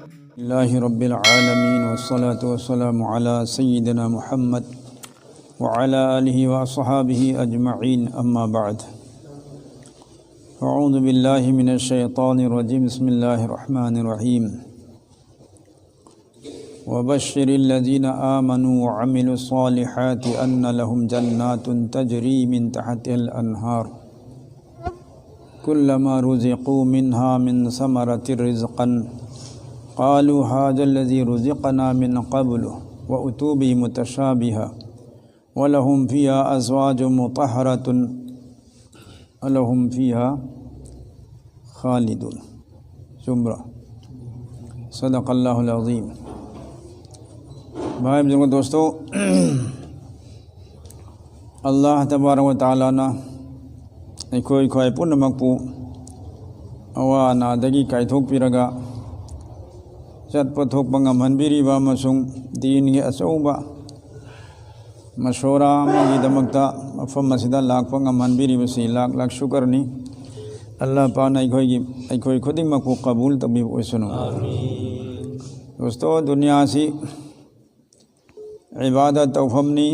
اللہ رب العالمین والصلاة والسلام علی سیدنا محمد وعلی آلہ وصحابہ اجمعین، اما بعد، اعوذ باللہ من الشیطان الرجیم، بسم اللہ الرحمن الرحیم۔ وبشر الذین آمنوا وعملوا الصالحات ان لهم جنات تجری من تحتها الانہار كلما رزقوا منها من ثمرة رزقا قالوا هذا الذي رزقنا من قبل وأتوا به متشابها ولهم فيها أزواج مطهرة ولهم فيها خالدون۔ زمرہ۔ صدق اللہ العظیم۔ بھائی بزرگوں، دوستو، اللہ تبارک و تعالیٰ نا ایکھوئی کھوئی پورن مکپو اوا نادگی کائتھوک پیرگا چت پتھوک پنگم ہنبیریبا مسنگ دین کے اچوبا مشورہ مگی دمکتا مفہوم مسجدہ لاکھ پنگم ہنبیریبسی لاکھ لاکھ شکرنی اللہ پانا ایکھوئی خودی مکو قبول تبیب اوسنو۔ دوستو، دنیا سی عبادت توفمنی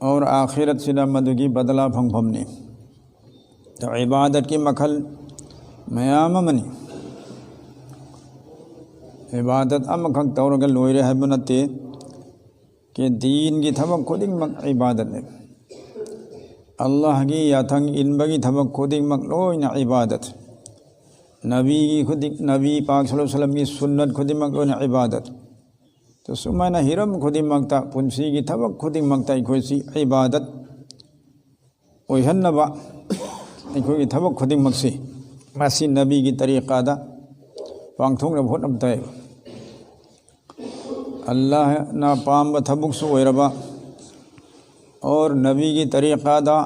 اور آخرت سلا مدو کی بدلہ پھنگ پھمنی، تو عبادت کی مکھل میام منی عبادت امکھنگ تورگل لوئی رہے بنتے کہ دین کی تھبک خودنگ مک عبادت ہے، اللہ کی یا تھنگ انبگی تھبک خودنگ مک لوئی نا عبادت، نبی کی خودنگ، نبی پاک صلی اللہ علیہ وسلم کی سنت خودنگ مک لوئی نا عبادت، تو سمائنہ ہرم خودنگ مکتا پنسی کی تھبک خودنگ مکتا ایک سی عبادت اوہن نبا ایک کی تھبک خودنگ مکسی ماسی نبی کی طریقہ دا پانگتھونگ رب ہوت نبتا ہے اللہ نا پام تھبک سو ربا اور نبی کی طریقہ دا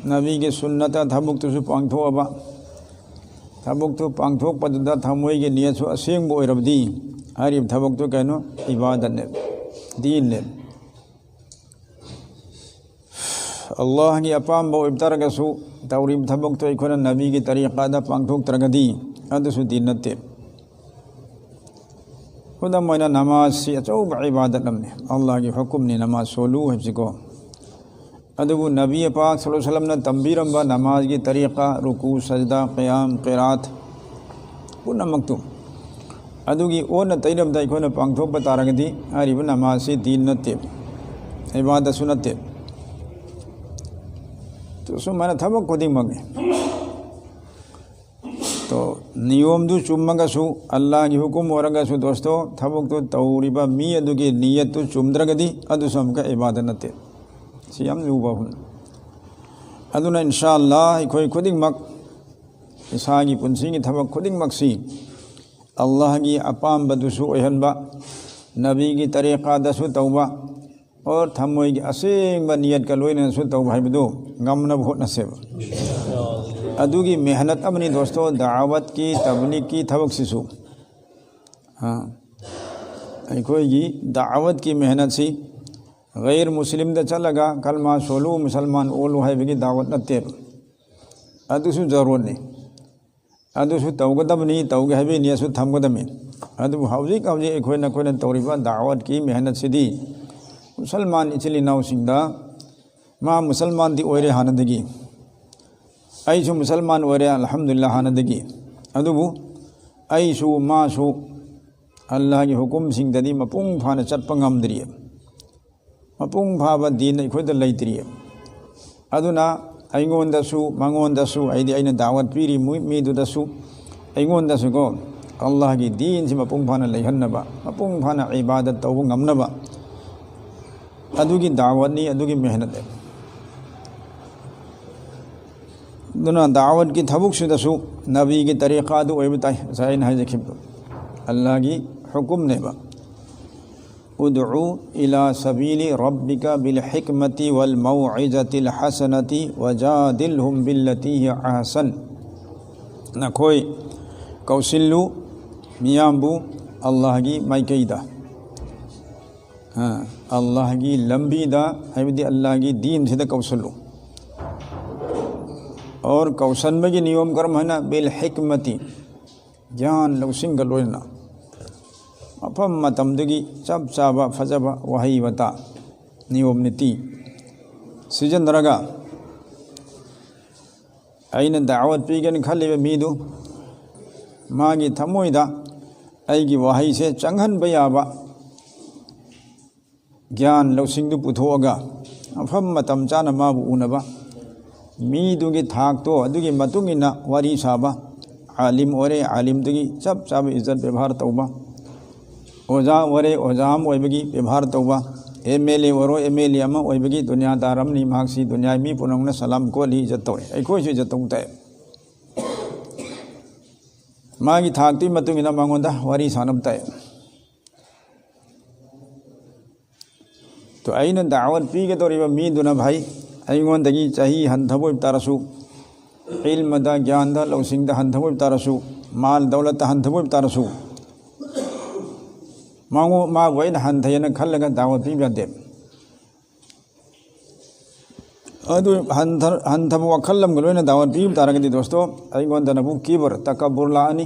نبی کی سنت تھبک تو سو پانگتھو ابا تھبک تو پانگتھوک پد دا تھموئی کی نیت سو اسینگ بو رب دی ہر یہ تھبک تو کہنو عبادت نے دین نے اللہ کی اپام بو ابتر گسو توریب تھبک تو ایک نبی کی طریقہ دا پانگتھوک ترگ دی ادسو دینت تے خدا موینا نماز سی اچوب عبادت نمنے اللہ کی حکم نے نماز سولو حفظ کو ادبو نبی پاک صلی اللہ علیہ وسلم نے تنبیرم با نماز کی طریقہ رکوع سجدہ قیام قرات وہ نمکتو ادو کی او نہ تیرب دا ایک پانگتھوک بتا رکھ دی ہری وہ نماز سی دین نتے عبادت سنتے تو سو میں نے تھبک کو دی مگے تو نیوم دو چومگا سو اللہ کی حکم ورگا سو دوستو تھبک تو توریبا می ادو کی نیت تو چومدرگ دی ادو سو ہم کا عبادت نتے سیم لوبا ہوں ادو نا انشاءاللہ ایک خودنگ مک اسا کی پنسی کی تھبک خودنگ مک سی اللہ کی اپام بدسو اہن با نبی کی طریقہ دسو توبہ اور تھموئی کی اسینگ با نیت کا لوئی نسو توبہ بدو غم نہ بہت نصیب ادو کی محنت اپنی دوستو دعوت کی تبلیغ کی تھبک سسو ہاں کوئی کی دعوت کی محنت سی غیر مسلم دا چلگا کلمہ سولو مسلمان اولو ہے بگی دعوت نہ تیر ادو سو ضرورت نہیں ادو سو توگدم نہیں توگہ بھی نہیں سو تھمگدم ادو حوضی کاوزی ایک ہوئی نہ توریبہ دعوت کی محنت سے دی مسلمان اچلی ناو سنگ دا ماں مسلمان دی اویرے حاندگی ایسو مسلمان اویرے الحمدللہ حاندگی ادو بو ایسو ماں سو اللہ کی حکم سنگ دا دی مپونگ پھانا چٹ پنگام دریئے مپونگ پھابا دین ایک ہوئی دا لئی دریئے ادو نا ایگون دسو منگون دسو ایدی این دعوت پیری میدو دسو ایگون دسو کو اللہ کی دین سے مپونگ پھانا لیہن نبا مپونگ پھانا عبادت توبو غم نبا ادو کی دعوت نہیں ادو کی محنت ہے دونوں دعوت کی تھبک سے دسو نبی کی طریقہ دو اے بتائی سائن ہے ذکر اللہ کی حکم نے با ادعو الى سبیل ربک بالحکمت والموعظۃ الحسنۃ وجادلہم باللتی ہی احسن نہ کوئی کوسلو میامبو اللہ کی مائکیدہ ہاں اللہ کی لمبی دا حمدی اللہ کی دین سے دا کوسلو اور کوسن میں کی نیوم کرم ہے نا بالحکمتی جان لو سنگل ہوئے نا ꯃꯐꯝ ꯃꯇꯝꯗꯨꯒꯤ ꯆꯞ ꯆꯥꯕ ꯐꯖꯕ ꯋꯥꯍꯩ ꯋꯥꯇꯥ ꯅꯤꯌꯣꯝ ꯅꯤꯇꯤ ꯁꯤꯖꯤꯟꯅꯔꯒ ꯑꯩꯅ ꯗꯥꯋꯠ ꯄꯤꯒꯦꯅ ꯈꯜꯂꯤꯕ ꯃꯤꯗꯨ ꯃꯥꯒꯤ ꯊꯃꯣꯏꯗ ꯑꯩꯒꯤ ꯋꯥꯍꯩꯁꯦ ꯆꯪꯍꯟꯕ ꯌꯥꯕ ꯒ꯭ꯌꯥꯟ ꯂꯧꯁꯤꯡꯗꯨ ꯄꯨꯊꯣꯛꯑꯒ ꯃꯐꯝ ꯃꯇꯝ ꯆꯥꯅ ꯃꯥꯕꯨ ꯎꯅꯕ, ꯃꯤꯗꯨꯒꯤ ꯊꯥꯛꯇꯣ ꯑꯗꯨꯒꯤ ꯃꯇꯨꯡ ꯏꯟꯅ ꯋꯥꯔꯤ ꯁꯥꯕ, ꯑꯥꯂꯤꯝ ꯑꯣꯏꯔꯦ ꯑꯥꯂꯤꯝꯗꯨꯒꯤ ꯆꯞ ꯆꯥꯕ ꯏꯖꯠ ꯕꯦꯕꯥꯔ ꯇꯧꯕ, ꯑꯣꯖꯥ ꯑꯣꯏꯔꯦ ꯑꯣꯖꯥ ꯑꯃ ꯑꯣꯏꯕꯒꯤ ꯕꯦꯕꯥꯔ ꯇꯧꯕ, MLA ꯑꯣꯏꯔꯣ MLA ꯑꯃ ꯑꯣꯏꯕꯒꯤ ꯗꯨꯅꯤꯌꯥꯗꯥꯔ ꯑꯃꯅꯤ ꯃꯍꯥꯛꯁꯤ ꯗꯨꯅꯤꯌꯥ ꯃꯤ ꯄꯨꯝꯅꯃꯛꯅ ꯁꯂꯥꯝ ꯀꯣꯠꯂꯤ ꯏꯖꯠ ꯇꯧꯏ, ꯑꯩꯈꯣꯏꯁꯨ ꯏꯖꯠ ꯇꯧ ꯇꯥꯏ꯫ ꯃꯥꯒꯤ ꯊꯥꯛꯇꯨꯒꯤ ꯃꯇꯨꯡ ꯏꯟꯅ ꯃꯉꯣꯟꯗ ꯋꯥꯔꯤ ꯁꯥꯟꯅꯕ ꯇꯥꯏ꯫ ꯇꯣ ꯑꯩꯅ ꯗꯥꯋꯠ ꯄꯤꯒꯗꯧꯔꯤꯕ ꯃꯤꯗꯨꯅ ꯚꯥꯏ ꯑꯩꯉꯣꯟꯗꯒꯤ ꯆꯍꯤ ꯍꯟꯊꯕ ꯑꯣꯏꯕ ꯇꯥꯔꯁꯨ, ꯏꯜꯃꯗ ꯒ꯭ꯌꯥꯟꯗ ꯂꯧꯁꯤꯡꯗ ꯍꯟꯊꯕ ꯑꯣꯏꯕ ꯇꯥꯔꯁꯨ, ꯃꯥꯜ ꯗꯧꯂꯠꯇ ꯍꯟꯊꯕ ꯑꯣꯏꯕ ꯇꯥꯔꯁꯨ ꯃꯥꯕꯨ ꯑꯩꯅ ꯍꯟꯊꯩꯅ ꯈꯜꯂꯒ ꯗꯥꯋꯠ ꯄꯤꯕ ꯌꯥꯗꯦ꯫ ꯑꯗꯨ ꯍꯟꯊꯕ ꯋꯥꯈꯜ ꯑꯃꯒ ꯂꯣꯏꯅ ꯗꯥꯋꯠ ꯄꯤꯕ ꯇꯥꯔꯒꯗꯤ ꯗꯣꯁꯇꯣ ꯑꯩꯉꯣꯟꯗꯅꯕꯨ ꯀꯤꯕꯔ ꯇꯀꯕꯨꯔ ꯂꯥꯛꯑꯅꯤ,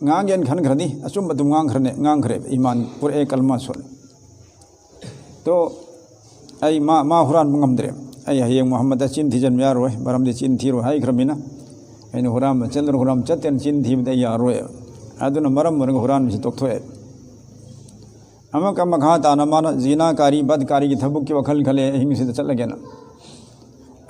ngang khan khrani asum badum ngang khre iman pur e kalma sol to ai ma huran ngamdre ai hayeng muhammad chin thijan ya ro baram de chin thiro hai khramina ai huram chandra huram chaten chin thim de ya ro aduna maram mur huran mi tok thoe amaka makha ta na mana zina kari bad kari ki thabuk ki wakhal khale hing se chal lagena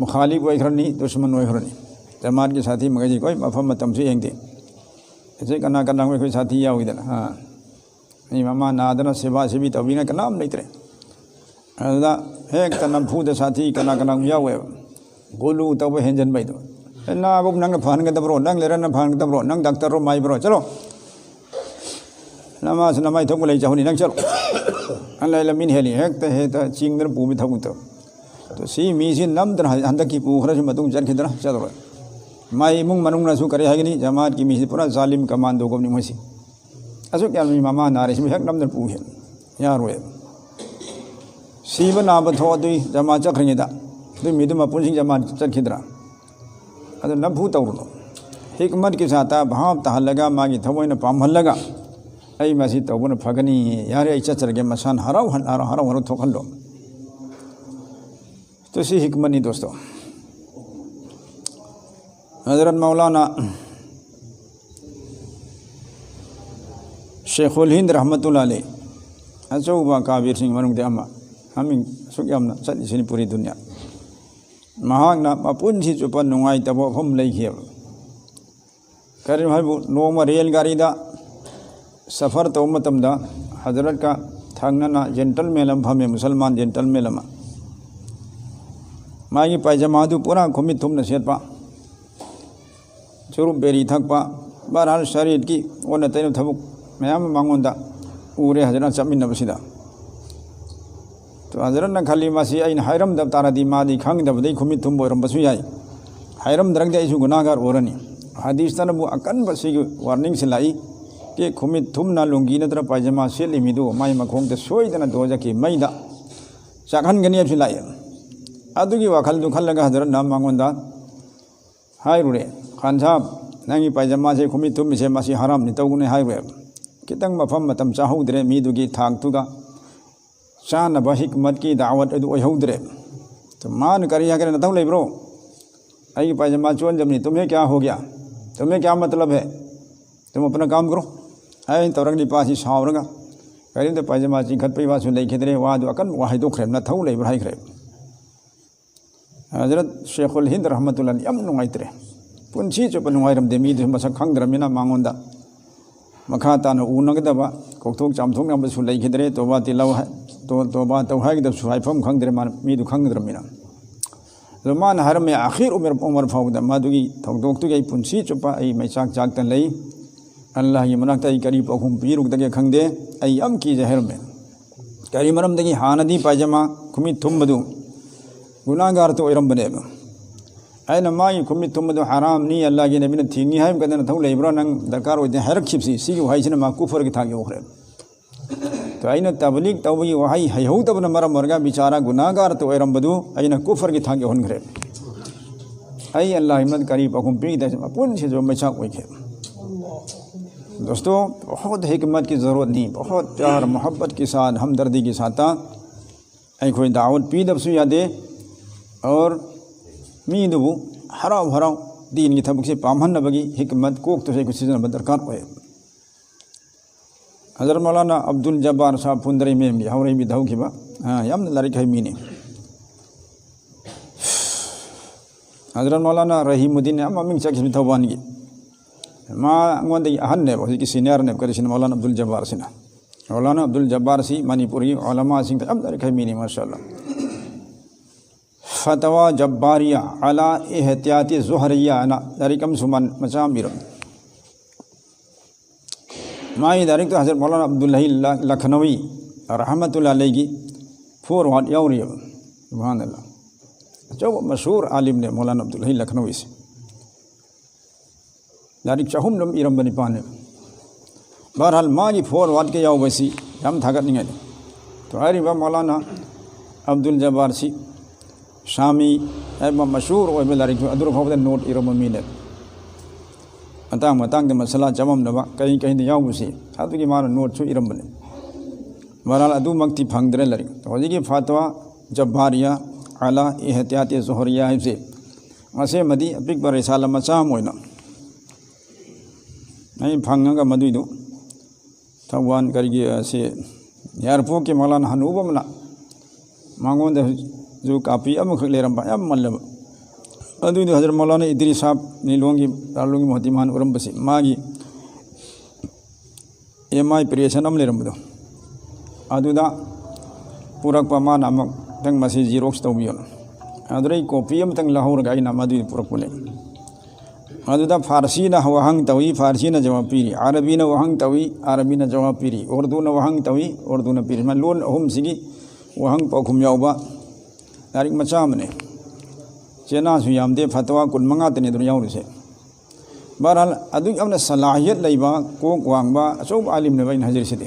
مخالف اوꯏꯈ꯭ꯔꯅꯤ دشمن اوꯏꯈ꯭ꯔꯅꯤ جماعت کے ساتھی مگر کوئی مفہوم متم سے یꯦꯡꯗꯦ ایسے کنا کنا کوئی ساتھی یاویدنا ہاں ای مما نادنا سیوا سیبی تبینا کنام لیترے ادا ہیک تنم پھود ساتھی کنا کنا یاوے گولو تب ہنجن بائدو نا بوک ننگ پھان کے دبرو ننگ لیرن پھان کے دبرو ننگ ڈاکٹر رو مائی برو چلو نماز نمائی تھوک لے چاہونی ننگ چلو اللہ لمین ہیلی ہیک تا ہے تا چینگ در پو بھی تھوک تو سی میسی نم در ہندک کی پوخرا سے متوں چل کے در چلو مائی مونگ منونگ نسو کرے ہے گنی جماعت کی میسی پورا ظالم کماندو کو نہیں ہوئی اسو کیا ماما نارے سے ہیک نم در پو ہے یار ہوئے سی بنا بتھو دوی جماعت چکھریں دا دوی میدو مپون سنگ جماعت چل کے در ادو نبھو تورنو حکمت کے ساتھ بھاپ تہل لگا ماگی تھوئن پامہل لگا ای مسیح توبن پھگنی یار ایچا چل کے مسان ہراو ہراو تھوکن لو تو سی حکمت نہیں دوستو حضرت مولانا شیخ الہند رحمۃ اللہ علیہ اچوبا کابیر سنگھ منگ دے اما ہمیں سکیامنا چلی سنی پوری دنیا مہاگنا مپونسی چوپا نونگائی تبو ہم لئی کھیب کریم ہے نوما ریل گاڑی دا سفر تو متم دا حضرت کا تھانگنا جنٹل میلم ہمیں مسلمان جنٹل میلم ماگی پائجامہ دو پورا کھمی تھم نصیحت پا چروب بیری تھک پا بہرحال شریعت کی وہ نتائن تھبک میام مانگون دا اورے حضرت سب من بسیدہ تو حضرت نہ خالی ماسی این حیرم دب تارا دی مادی کھنگ دب دی کھمی تھم بورم بسوی آئی حیرم درگ دے ایسو گناہگار اورنی حدیث تن بو اکن بسی وارننگ سے لائی کہ کھمی تھم نہ لونگی نتر پائجامہ سے لیمی دو مائی مکھونگ تے سوئی دن دوجہ کی مئی دا چاکھن گنی اب سے لائی ادو کی وکھل دکھل لگا حضرت نام مانگون دا ہائی روڑے خان صاحب ننگی پائجامہ سے کھمی تھم سے ماسی حرام نہیں توگنے ہائی روڑے کتنگ مفہم متم چاہو درے میدو کی تھاک تو گا شان با حکمت کی دعوت ادو اوہو درے تو مان کری اگر نتاو لے برو ای پائجامہ چون جب نہیں تمہیں کیا ہو گیا تمہیں کیا مطلب ہے تم اپنا کام کرو این تو رنگی پاسی ساو رنگا کریم تو پائجامہ چی گھت پہ واسو لے کھدرے وادو اکن واحدو خریم نتاو لے برائی خریم حضرت شیخ الہند رحمۃ اللہ علیہ ام نونگائی ترے پنچی چوپا نونگائی رم دے مید مسا کھنگ درمینا مانگون دا مکھاتانا اونگ دبا کوکتوک چامتوک نام بسو لے کھدرے توبہ تیلاو ہے توبہ توحائی کی دب سوائی فم کھنگ درے میدو کھنگ درمینا زمان حرم میں آخر عمر فوق دا مادو کی توک تو گئی پنچی چوپا ای میں چاک چاکتن لئی اللہ یہ مناکتا ای قریب اکھم پیروک دگے کھنگ دے ای ام کی زہر میں کریم رم دگی حاندی پائجامہ کھمی تھم بدو گناہ گار تو ارم بنے گا اے نمائی کمی تم دو حرام نہیں اللہ کی نبی نے تھینگی ہے کہتے ہیں تھو لے برا ننگ درکار ہوتے ہیں حرک چھپ سی کی وحی سے نما کفر کی تھاکی اخرے تو این تبلیغ توبی وحی حیہو تب نمرا مرگا بیچارہ گناہ گار تو ارم بدو این کفر کی تھاکی ہن گرے ای اللہ امت قریب اکم پیگ دے اپن سے جو مچاک ہوئی کھے دوستو بہت حکمت کی ضرورت نہیں بہت پیار محبت کے ساتھ ہمدردی کے ساتھ ای کوئی دعوت پی دب سو یادے اور میدو ہراو ہراو دین کی تھبک سے پامہن نبگی حکمت کوک تو سے کچھ چیزیں بدرکار ہوئے حضرت مولانا عبدالجبار صاحب پندرے میں بھی ہاورے بھی دھو کی با ہاں یم لڑک ہے مینی حضرت مولانا رحیم الدین نے امام چکس بھی تھوبان کی ما انگوان دی اہن نے بہت کی سینئر نے کرشن مولانا عبدالجبار سینا مولانا عبدالجبار سی منی پوری علماء سنگ ام لڑک ہے مینی ماشاءاللہ فتوہ جباریہ علی احتیاطی زہریہ انا دارکم سمان مچام بیرم مائی دارک تو حضرت مولانا عبداللہ لکھنوی رحمۃ اللہ علیہ کی فور وات یوری سبحان اللہ جو مشہور عالم نے مولانا عبداللہ لکھنوی سے دارک چاہم لم ایرم بنی پانے بہرحال ماں کی فور وات کے یاو بسی ہم تھاکت نہیں گئے تو ہری با مولانا عبدالجبار سی شامی ایبا مشہور ہوئے بلارک ادھر فوق نوٹ ایرم امینت اتاں متاں دے مسئلہ چمم نبا کہیں کہیں دے یاو بسی حد کی مارا نوٹ چھو ایرم بنے بہرحال ادو مکتی پھنگ درے لرک تو حضی کی فاتوہ جباریہ علی احتیاط ظہریہ سے اسے مدی اپک پر رسالہ مسام ہوئنا نہیں پھنگا کا مدوی دو تھوان کر گیا اسے یارپو کے مولانا حنوبہ منا مانگون دے جو کاپی ام کھلے رمبا ام ملب ꯑꯗꯨꯗꯤ ꯍꯖꯔꯠ ꯃꯧꯂꯥꯅꯥ ꯏꯗ꯭ꯔꯤꯁ ꯁꯥꯍꯕ ꯅꯤꯂꯣꯡꯒꯤ ꯗꯥꯔꯨꯜꯎꯂꯨꯝꯒꯤ ꯃꯣꯍꯇꯤꯃꯥꯟ ꯑꯣꯏꯔꯝꯕꯁꯤ ꯃꯥꯒꯤ MI ꯄ꯭ꯔꯦꯁꯟ ꯑꯃ ꯂꯩꯔꯝꯕꯗꯣ ꯑꯗꯨꯗ ꯄꯨꯔꯛꯄ ꯃꯥꯅ ꯑꯃꯨꯛꯇꯪ ꯃꯁꯤ ꯖꯤꯔꯣꯛꯁ ꯇꯧꯕꯤꯌꯣꯅ ꯑꯗꯨꯗꯩ ꯀꯣꯄꯤ ꯑꯃꯇꯪ ꯂꯧꯍꯧꯔꯒ ꯑꯩꯅ ꯃꯗꯨꯒꯤ ꯄꯨꯔꯛꯄꯅꯦ ꯑꯗꯨꯗ ꯐꯥꯔꯁꯤꯅ ꯋꯥꯍꯪ ꯇꯧꯏ ꯐꯥꯔꯁꯤꯅ ꯖꯋꯥꯕ ꯄꯤꯔꯤ ꯑꯔꯕꯤꯅ ꯋꯥꯍꯪ ꯇꯧꯏ ꯑꯔꯕꯤꯅ ꯖꯋꯥꯕ ꯄꯤꯔꯤ ꯎꯔꯗꯨꯅ ꯋꯥꯍꯪ ꯇꯧꯏ ꯎꯔꯗꯨꯅ ꯄꯤꯔꯤ ꯃꯥ ꯂꯣꯟ ꯑꯍꯨꯝꯁꯤꯒꯤ ꯋꯥꯍꯪ ꯄꯥꯎꯈꯨꯝ ꯌꯥꯎꯕ ꯂꯥꯏꯔꯤꯛ ꯃꯆꯥ ꯑꯃꯅꯦ ꯆꯦꯅꯥꯁꯨ ꯌꯥꯝꯗꯦ ꯐꯇꯋꯥ 15ꯇꯅꯤ ꯑꯗꯨꯅ ꯌꯥꯎꯔꯤꯁꯦ ꯕꯍꯔꯍꯥꯜ ꯑꯗꯨꯛ ꯌꯥꯝꯅ ꯁꯂꯥꯍꯤꯌꯠ ꯂꯩꯕ ꯀꯣꯛ ꯋꯥꯡꯕ ꯑꯆꯧꯕ ꯑꯥꯂꯤꯝꯅꯦꯕ ꯑꯩꯅ ꯍꯥꯏꯖꯔꯤꯁꯤꯗꯤ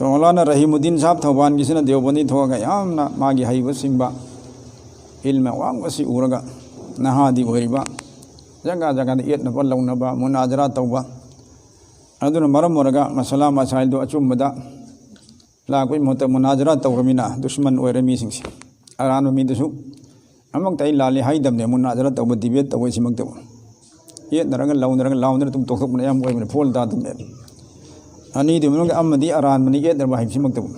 ꯃꯧꯂꯥꯅꯥ ꯔꯍꯤꯃꯨꯗꯤꯟ ꯁꯥꯍꯕ ꯊꯧꯕꯥꯟꯒꯤꯁꯤꯅ ꯗꯦଓꯕꯟꯗꯤ ꯊꯣꯛꯑꯒ ꯌꯥꯝꯅ ꯃꯥꯒꯤ ꯍꯩꯕ ꯁꯤꯡꯕ ꯏꯜꯃ ꯋꯥꯡꯕꯁꯤ ꯎꯔꯒ ꯅꯍꯥꯗꯤ ꯑꯣꯏꯔꯤꯕ ꯖꯒꯥ ꯖꯒꯥꯗ ꯌꯦꯠꯅꯕ ꯂꯧꯅꯕ ꯃꯨꯅꯥꯖꯔꯥ ꯇꯧꯕ ꯑꯗꯨꯅ ꯃꯔꯝ ꯑꯣꯏꯔꯒ ꯃꯁꯥꯂꯥ ꯃꯁꯥꯏꯜꯗꯨ ꯑꯆꯨꯝꯕꯗ ꯂꯥꯛꯄꯒꯤ ꯃꯍꯨꯠꯇ ꯃꯨꯅꯥꯖꯔꯥ ꯇꯧꯔꯃꯤꯅ ꯗꯨꯁꯃꯟ ꯑꯣꯏꯔꯦ ꯃꯤꯁꯤꯡꯁꯦ ꯑꯔꯥꯟꯕ ꯃꯤꯗꯨꯁꯨ ꯑꯃꯨꯛꯇ ꯑꯩ ꯂꯥꯜꯂꯤ ꯍꯥꯏꯗꯕꯅꯦ ꯃꯨꯅꯥꯖꯔꯥ ꯇꯧꯕ ꯗꯤꯕꯦꯠ ꯇꯧꯕ ꯁꯤꯃꯛꯇꯕꯨ ꯌꯦꯠꯅꯔꯒ ꯂꯧꯅꯔꯒ ꯂꯥꯎꯅꯔꯒ ꯑꯗꯨꯝ ꯇꯣꯛꯊꯣꯛꯄꯅ ꯑꯌꯥꯝꯕ ꯑꯣꯏꯕꯅꯤ ꯐꯣꯜ ꯇꯥꯗꯕꯅꯦ ꯑꯅꯤꯗꯨ ꯃꯅꯨꯡꯗ ꯑꯃꯗꯤ ꯑꯔꯥꯟꯕꯅꯤ ꯌꯦꯠꯅꯕ ꯍꯥꯏꯕꯁꯤꯃꯛꯇꯕꯨ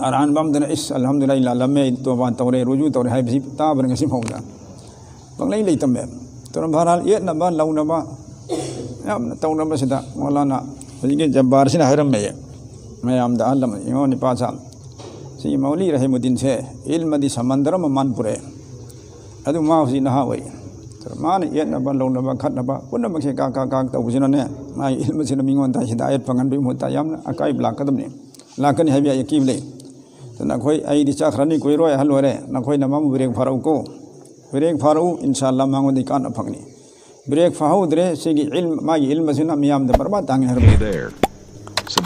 ꯑꯔꯥꯟꯕ ꯑꯃꯗꯅ ꯏꯁ ꯑꯜꯍꯝꯗꯨꯂꯤꯜꯂꯥꯍ ꯑꯩ ꯂꯥꯜꯂꯝꯃꯦ ꯑꯩ ꯇꯣꯕꯥ ꯇꯧꯔꯦ ꯔꯨꯖꯨ ꯇꯧꯔꯦ ꯍꯥꯏꯕꯁꯤ ꯇꯥꯕꯅ ꯉꯁꯤ ꯐꯥꯎꯗ ꯄꯪꯂꯩ ꯂꯩꯇꯝꯃꯦ ꯑꯗꯨꯅ ꯕꯍꯔꯍꯥꯜ ꯌꯦꯠꯅꯕ ꯂꯧꯅꯕ ꯌꯥꯝꯅ ꯇꯧꯅꯕꯁꯤꯗ ꯃꯧꯂꯥꯅꯥ ꯍꯧꯖꯤꯛꯀꯤ ꯖബ്ꯕꯥꯔꯁꯤꯅ ꯍꯥꯏꯔꯝꯃꯦ ꯃꯌꯥꯝꯗ ꯑꯍꯜ ꯑꯃ ꯏꯃꯥꯝ ꯅꯤꯄꯥ ꯁꯥꯍꯕ ꯁꯤ ꯃꯧꯂꯤ ꯔꯍꯤꯃꯨꯗꯤꯟꯁꯦ ꯏꯜꯃꯗꯤ ꯁꯃꯟꯗꯔ ꯑꯃ ꯃꯥꯟ ꯄꯨꯔꯛꯑꯦ ꯑꯗꯨ ꯃꯥ ꯍꯧꯖꯤꯛ ꯅꯍꯥ ꯑꯣꯏ ꯃꯥꯅ ꯌꯦꯠꯅꯕ ꯂꯧꯅꯕ ꯈꯠꯅꯕ ꯄꯨꯝꯅꯃꯛꯁꯦ ꯀꯥꯛ ꯇꯧꯕꯁꯤꯅꯅꯦ ꯃꯥꯒꯤ ꯏꯜꯃꯁꯤꯅ ꯃꯤꯉꯣꯟꯗ ꯍꯤꯗꯥꯌꯠ ꯐꯪꯍꯟꯕꯒꯤ ꯃꯍꯨꯠꯇ ꯌꯥꯝꯅ ꯑꯀꯥꯏꯕ ꯂꯥꯛꯀꯅꯤ ꯍꯥꯏꯕ ꯑꯩ ꯑꯀꯤꯕ ꯂꯩ ꯑꯗꯨꯅ ꯑꯩꯗꯤ ꯆꯠꯈ꯭ꯔꯅꯤ ꯀꯨꯏꯔꯣꯏ ꯑꯍꯜ ꯑꯣꯏꯔꯦ ꯅꯈꯣꯏꯅ ꯃꯥꯕꯨ ꯕ꯭ꯔꯦꯛ ꯐꯥꯔꯛꯎꯀꯣ ꯕ꯭ꯔꯦꯛ ꯐꯥꯔꯛꯎ ꯏꯟꯁꯥꯜꯂꯥ ꯃꯉꯣꯟꯗꯒꯤ ꯀꯥꯟꯅ ꯐꯪꯒꯅꯤ ꯕ꯭ꯔꯦꯛ ꯐꯥꯍꯧꯗ꯭ꯔꯦ ꯁꯤꯒꯤ ꯃꯥꯒꯤ ꯏꯜꯃꯁꯤꯅ ꯃꯤꯌꯥꯝꯗ ꯕꯔꯕꯥꯗ ꯇꯥꯡꯉꯦ ꯍꯥꯏꯔꯝꯃꯤ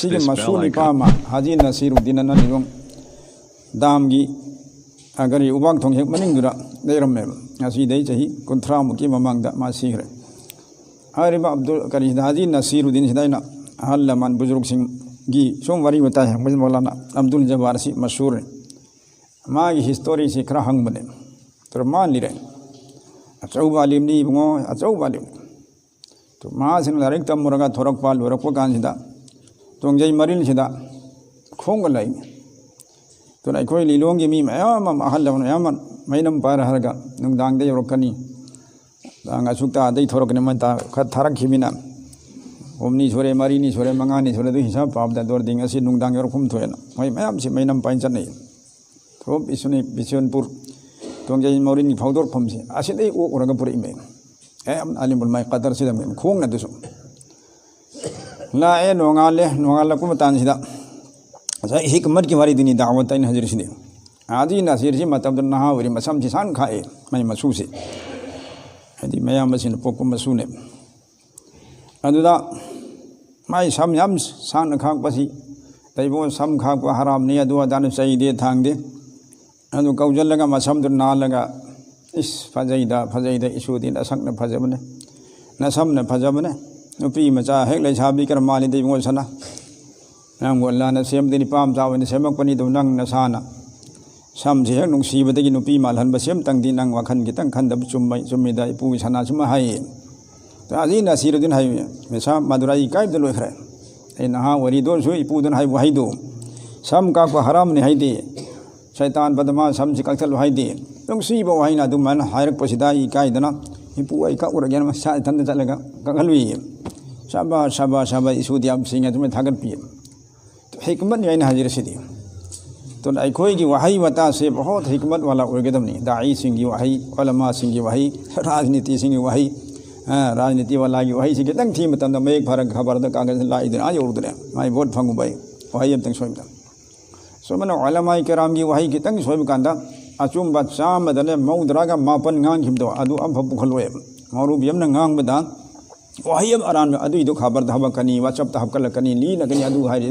ꯁꯤꯒꯤ ꯃꯁꯨ ꯅꯤꯄꯥ ꯑꯃ ꯍꯥꯖꯤ ꯅꯁꯤꯔꯨꯗꯤꯟ ꯑꯅ ꯅꯤꯂꯣꯡ ꯗꯥꯝꯒꯤ ꯀꯔꯤ ꯎꯕꯥꯛꯊꯣꯡ ꯍꯦꯛ ꯃꯅꯤꯡꯗꯨꯗ ꯂꯩꯔꯝꯃꯦꯕ ꯉꯁꯤꯗꯩ ꯆꯍꯤ 30ꯃꯨꯛꯀꯤ ꯃꯃꯥꯡꯗ ꯃꯥ ꯁꯤꯈ꯭ꯔꯦ ꯍꯥꯏꯔꯤꯕ ꯍꯥꯖꯤ ꯅꯁꯤꯔꯨꯗꯤꯟꯁꯤꯗ ꯑꯩꯅ ꯑꯍꯜ ꯂꯃꯟ ꯕꯨꯖꯨꯔꯨꯛꯁꯤꯡꯒꯤ ꯁꯨꯝ ꯋꯥꯔꯤ ꯋꯥꯇꯥꯏ ꯍꯪꯕꯁꯤ ꯃꯧꯂꯥꯅꯥ ꯑꯕꯗꯨꯜ ꯖബ്ꯕꯥꯔꯁꯤ ꯃꯁꯍꯨꯔꯅꯤ ꯃꯥꯒꯤ ꯍꯤꯁꯇꯣꯔꯤꯁꯤ ꯈꯔ ꯍꯪꯕꯅꯦ ꯑꯗꯨ ꯃꯥ ꯂꯤꯔꯦ ꯑꯆꯧꯕ ꯑꯂꯤꯝꯅꯤ ꯏꯕꯨꯡꯉꯣ ꯑꯆꯧꯕ ꯑꯂꯤꯝꯅꯤ ꯃꯥꯁꯤꯅ ꯂꯥꯏꯔꯤꯛ ꯇꯝꯃꯨꯔꯒ ꯊꯣꯔꯛꯄ ꯂꯣꯏꯔꯛꯄ ꯀꯥꯟꯁꯤꯗ ꯇꯣꯡꯖꯩ ꯃꯔꯤꯜꯁꯤꯗ ꯈꯣꯡꯒ ꯂꯩ ꯑꯗꯨꯅ ꯑꯩꯈꯣꯏ ꯂꯤꯂꯣꯡꯒꯤ ꯃꯤ ꯃꯌꯥꯝ ꯑꯃ ꯑꯍꯜ ꯂꯃꯟ ꯃꯌꯥꯝ ꯑꯃ ꯃꯩꯅꯝ ꯄꯥꯏꯔ ꯍꯥꯏꯔꯒ ꯅꯨꯡꯗꯥꯡꯗ ꯌꯧꯔꯛꯀꯅꯤ ꯑꯁꯨꯛꯇ ꯑꯗꯩ ꯊꯣꯔꯛꯀꯅꯤ ꯈꯔ ꯊꯥꯔꯛꯈꯤꯕꯅꯤꯅ 3ꯅꯤ ꯁꯨꯔꯦ 4ꯅꯤ ꯁꯨꯔꯦ 5ꯅꯤ ꯁꯨꯔꯦ ꯑꯗꯨ ꯍꯤꯁꯥꯕ ꯄꯥꯕꯗ ꯑꯗꯨꯔꯗꯤ ꯉꯁꯤ ꯅꯨꯡꯗꯥꯡ ꯌꯧꯔꯛꯐꯝ ꯊꯣꯛꯑꯦꯅ ꯃꯣꯏ ꯃꯌꯥꯝꯁꯤ ꯃꯩꯅꯝ ꯄꯥꯏꯅ ꯆꯠꯅꯩ ꯊꯣꯞ ꯕꯤꯁꯦꯟꯄꯨꯔ ꯇꯣꯡꯖꯩ ꯃꯧꯔꯤꯟꯒꯤ ꯐꯥꯎꯗꯣꯔꯐꯝꯁꯤ ꯑꯁꯤꯗꯩ ꯑꯣꯛꯎꯔꯒ ꯄꯨꯔꯛꯏꯃꯦ ꯌꯥꯝ ꯑꯂꯤꯝꯕꯨꯜ ꯃꯥꯏ ꯀꯗꯔꯁꯤꯗ ꯈꯣꯡꯅ ꯑꯗꯨꯁꯨ ꯂꯥꯛꯑꯦ ꯅꯣꯡꯉꯥꯜꯂꯛꯄ ꯃꯇꯥꯡꯁꯤꯗ ꯉꯁꯥꯏ ꯍꯤꯛꯃꯠꯀꯤ ꯋꯥꯔꯤꯗꯨꯅꯤ ꯗꯥꯋꯠ ꯑꯩꯅ ꯍꯥꯏꯖꯔꯤꯁꯤꯗꯤ ꯍꯥꯖꯤ ꯅꯁꯤꯔꯁꯤ ꯃꯇꯝꯗ ꯅꯍꯥ ꯑꯣꯏꯔꯤ ꯃꯁꯝꯁꯤ ꯁꯥꯡꯅ ꯈꯥꯛꯑꯦ ꯃꯥꯏ ꯃꯁꯨꯁꯤ ꯍꯥꯏꯗꯤ ꯃꯌꯥꯝꯕꯁꯤꯅ ꯄꯣꯛꯄ ꯃꯁꯨꯅꯦ ꯑꯗꯨꯗ ꯃꯥꯏ ꯁꯝ ꯌꯥꯝ ꯁꯥꯡꯅ ꯈꯥꯛꯄꯁꯤ ꯇꯩꯕꯣ ꯁꯝ ꯈꯥꯛꯄ ꯍꯔꯥꯝꯅꯤ ꯑꯗꯨ ꯑꯗꯥꯅ ꯆꯩꯗꯦ ꯊꯥꯡꯗꯦ ꯑꯗꯨ ꯀꯧꯁꯤꯜꯂꯒ ꯃꯁꯝꯗꯨ ꯅꯥꯜꯂꯒ ꯏꯁ ꯐꯖꯩꯗ ꯏꯁꯨꯗꯤ ꯅꯁꯛꯅ ꯐꯖꯕꯅꯦ ꯅꯁꯝꯅ ꯐꯖꯕꯅꯦ ꯅꯨꯄꯤ ꯃꯆꯥ ꯍꯦꯛ ꯂꯩꯁꯥꯕꯤ ꯈꯔ ꯃꯥꯜꯂꯤꯗ ꯏꯕꯨꯡꯉꯣ ꯁꯅꯥ ꯅꯪꯕꯨ ꯑꯜꯂꯥꯍꯅ ꯁꯦꯝꯕꯗꯤ ꯅꯨꯄꯥ ꯃꯆꯥ ꯑꯣꯏꯅ ꯁꯦꯝꯃꯛꯄꯅꯤꯗꯨ ꯅꯪ ꯅꯁꯥꯅ ꯁꯝꯁꯤ ꯍꯦꯛ ꯅꯨꯡꯁꯤꯕꯗꯒꯤ ꯅꯨꯄꯤ ꯃꯥꯜꯍꯟꯕ ꯁꯦꯝꯇꯪꯗꯤ ꯅꯪ ꯋꯥꯈꯜ ꯈꯤꯇꯪ ꯈꯟꯗꯕ ꯆꯨꯝꯃꯤꯗ ꯏꯄꯨꯒꯤ ꯁꯅꯥꯁꯨꯃ ꯍꯥꯏꯌꯦ ꯍꯥꯖꯤ ꯅꯁꯤꯔꯨꯗꯤꯟ ꯍꯥꯏꯌꯦ ꯃꯦꯁꯥ ꯃꯗꯨꯔꯥ ꯏꯀꯥꯏꯕꯗ ꯂꯣꯏꯈ꯭ꯔꯦ ꯑꯩ ꯅꯍꯥ ꯑꯣꯏꯔꯤꯗꯣꯁꯨ ꯏꯄꯨꯗꯨꯅ ꯍꯥꯏꯕ ꯋꯥꯍꯩꯗꯨ ꯁꯝ ꯀꯥꯛꯄ ꯍꯔꯥꯝꯅꯤ ꯍꯥꯏꯗꯦ ꯁꯩꯇꯥꯟ ꯕꯗꯃꯥ ꯁꯝꯁꯤ ꯀꯛꯊꯠꯂꯨ ꯍꯥꯏꯗꯦ ꯅꯨꯡꯁꯤꯕ ꯋꯥꯍꯩꯅ ꯑꯗꯨꯃꯥꯏꯅ ꯍꯥꯏꯔꯛꯄꯁꯤꯗ ꯑꯩ ꯏꯀꯥꯏꯗꯅ ꯏꯄꯨ ꯑꯩ ꯀꯛꯎꯔꯒꯦꯅ ꯃꯁꯥ ꯏꯊꯟꯇ ꯆꯠꯂꯒ ꯀꯛꯍꯜꯂꯨꯏ ꯁꯕꯥ ꯏꯁꯨꯗꯤ ꯌꯥꯝ ꯁꯤꯡꯉꯦ ꯑꯗꯨꯃꯥꯏꯅ ꯊꯥꯒꯠꯄꯤ ꯍꯤꯛꯃꯠꯅꯤ ꯑꯩꯅ ꯍꯥꯏꯖꯔꯤꯁꯤꯗꯤ ꯑꯗꯨꯅ ꯑꯩꯈꯣꯏꯒꯤ ꯋꯥꯍꯩ ꯋꯥꯇꯥꯁꯦ ꯕꯍꯨꯠ ꯍꯤꯛꯃꯠ ꯋꯥꯂꯥ ꯑꯣꯏꯒꯗꯕꯅꯤ ꯗꯥꯏꯁꯤꯡꯒꯤ ꯋꯥꯍꯩ ꯎꯂꯃꯥꯁꯤꯡꯒꯤ ꯋꯥꯍꯩ ꯔꯥꯖꯅꯤꯇꯤꯁꯤꯡꯒꯤ ꯋꯥꯍꯩ ꯔꯥꯖꯅꯤꯇꯤ ꯋꯥꯂꯥꯒꯤ ꯋꯥꯍꯩꯁꯤ ꯈꯤꯇꯪ ꯊꯤꯕ ꯃꯇꯝꯗ ꯃꯌꯦꯛ ꯐꯥꯔꯒ ꯈꯕꯔꯗ ꯀꯥꯒꯖꯗ ꯂꯥꯛꯏꯗꯅ ꯌꯧꯔꯨꯗ꯭ꯔꯦ ꯃꯥꯏ ꯚꯣꯠ ꯐꯪꯉꯨꯕ ꯋꯥꯍꯩ ꯑꯃꯇꯪ ꯁꯣꯏꯕꯗ ꯁꯨꯃꯥꯏꯅ ꯎꯂꯃꯥꯏ ꯀꯤꯔꯥꯝꯒꯤ ꯋꯥꯍꯩ ꯈꯤꯇꯪ ꯁꯣꯏꯕ ꯀꯥꯟꯗ ꯑꯆꯨꯝꯕ 100ꯗꯅꯦ 9 ꯉꯥꯡꯈꯤꯕꯗꯣ ꯑꯗꯨ ꯑꯃꯐꯥꯎ ꯄꯨꯈꯠꯂꯣꯏꯕ ꯃꯧꯔꯨꯕꯤ ꯑꯃꯅ ꯉꯥꯡꯕꯗ ꯋꯥꯍꯩ ꯑꯃ ꯑꯔꯥꯟꯕ ꯑꯗꯨꯏꯗꯣ ꯈꯕꯔꯗ ꯍꯥꯞꯄꯛꯀꯅꯤ ꯋꯥꯆꯞꯇ ꯍꯥꯞꯀꯠꯂꯛꯀꯅꯤ ꯂꯤꯅꯒꯅꯤ ꯑꯗꯨ ꯍꯥꯏꯔꯤ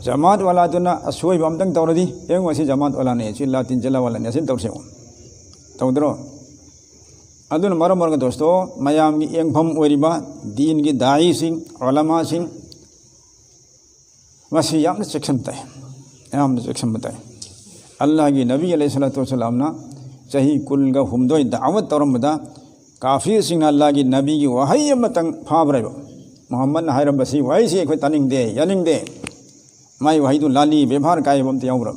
Jamaat wala tuna asoi bamtang tawradi yang masih jamaat wala ne sila tin jala wala ne asin tawse tawdro adun mara mara dosto mayam gi yang pham oriba din gi dai sing ulama sing masih yam section tai yam section tai Allah gi nabi alaihi salatu wasalam na sahi kul ga humdoi da'wat tawram da kafir sing Allah gi nabi gi wahai matang phabre Muhammad na hairam basi wahai si khoi taning de yaning de mai wahai du lali bebhar kai bam tiyawra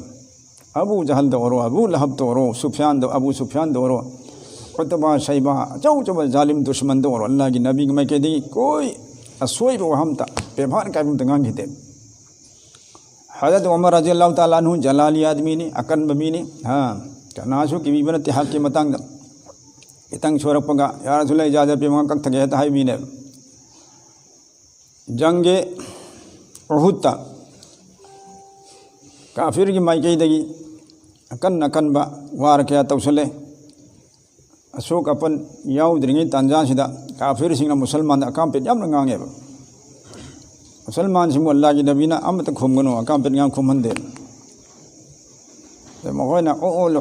Abu Jahal do oro Abu Lahab do oro Sufyan do Abu Sufyan do oro Utba Shayba jau jau zalim dushman do oro Allah gi nabi gi mai ke di koi asoi bo hamta bebhar kai bam tangang hite Hazrat Umar radhiyallahu ta'ala anhu jalali admi ni akan bami ni kana su ki bibana tihak ki matang da itang chorak paga ya Rasulullah ijazat pe ma kak thage ta hai mi ne jange Uhud ta kafir ki mai kai dagi akan ba war kya tawsale asok apan yaw dringi tanjan sida kafir singna musalman akam pe jam ngange ba musalman sing Allah gi nabina amat khum gano akam pe ngang khum hande magoina ul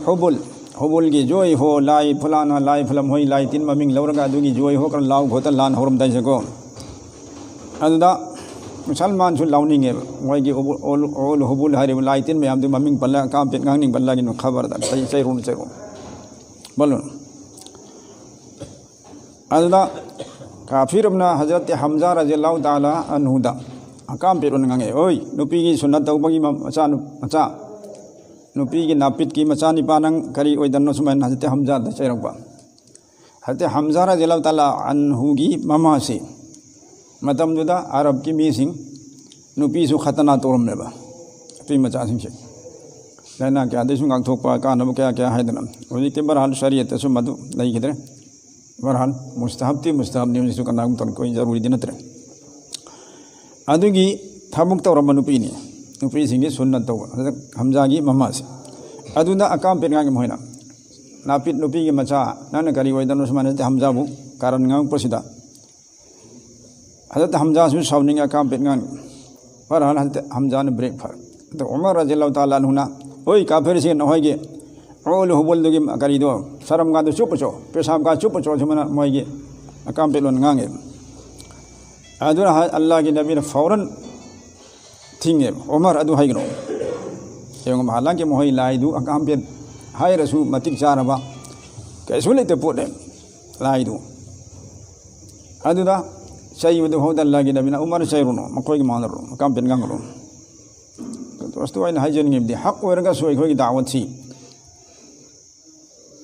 hubul gi joy ho lai fulana lai fulam hoi lai tin maming lawraga du gi joy ho kan law ghotal lan horum dai se ko anda Musalman su launi nge wai gi ul hubul hari lai tin me am du maming palla kam pe ngang ning palla gi no khabar da sai run balun anda kafir amna Hazrat Hamza radhiyallahu ta'ala anhu da akam pe run ngange oi nupi gi sunat tau bagi macha nupi gi napit ki macha ni panang kari oi dan no suman Hazrat Hamza da sai rakba Hazrat Hamza radhiyallahu ta'ala anhu gi mama si matam juda Arab ki mi sing nupi su khatana torum leba pi macha sing se lana kya de sung ang thokpa ka na kya haidana oi ke barhal shariat su madu lai gidre barhal mustahab ni su kana ton koi jaruri dinatre adugi thamuk tawram nupi ni nupi sing gi sunnat taw Hamza gi mama se aduna akam pe ngang moina napit nupi gi macha nana kari oi dan usman Hamza bu karan ngang prosida Hazrat Hamza su shawning akam pe ngang barhal Hazrat Hamza ne break far to Umar radhiyallahu ta'ala anhu na oi kafir sin hoi ge ul hubul du gi kari do saram ga du chup cho pesam ga chup cho jumana moi ge akam pe lon ngang aduna Allah gi nabi ne fauran thinge Umar adu hai gno yong halan ke moi lai du akam pe hai rasu matik jaraba kaisu le te pot lai du aduna sai wudu hodan lagi nabina Umar sai runo makoi gi manaro akam pen ngang ro to astu ain hajen ngim di hak werga soi khoi gi dawat si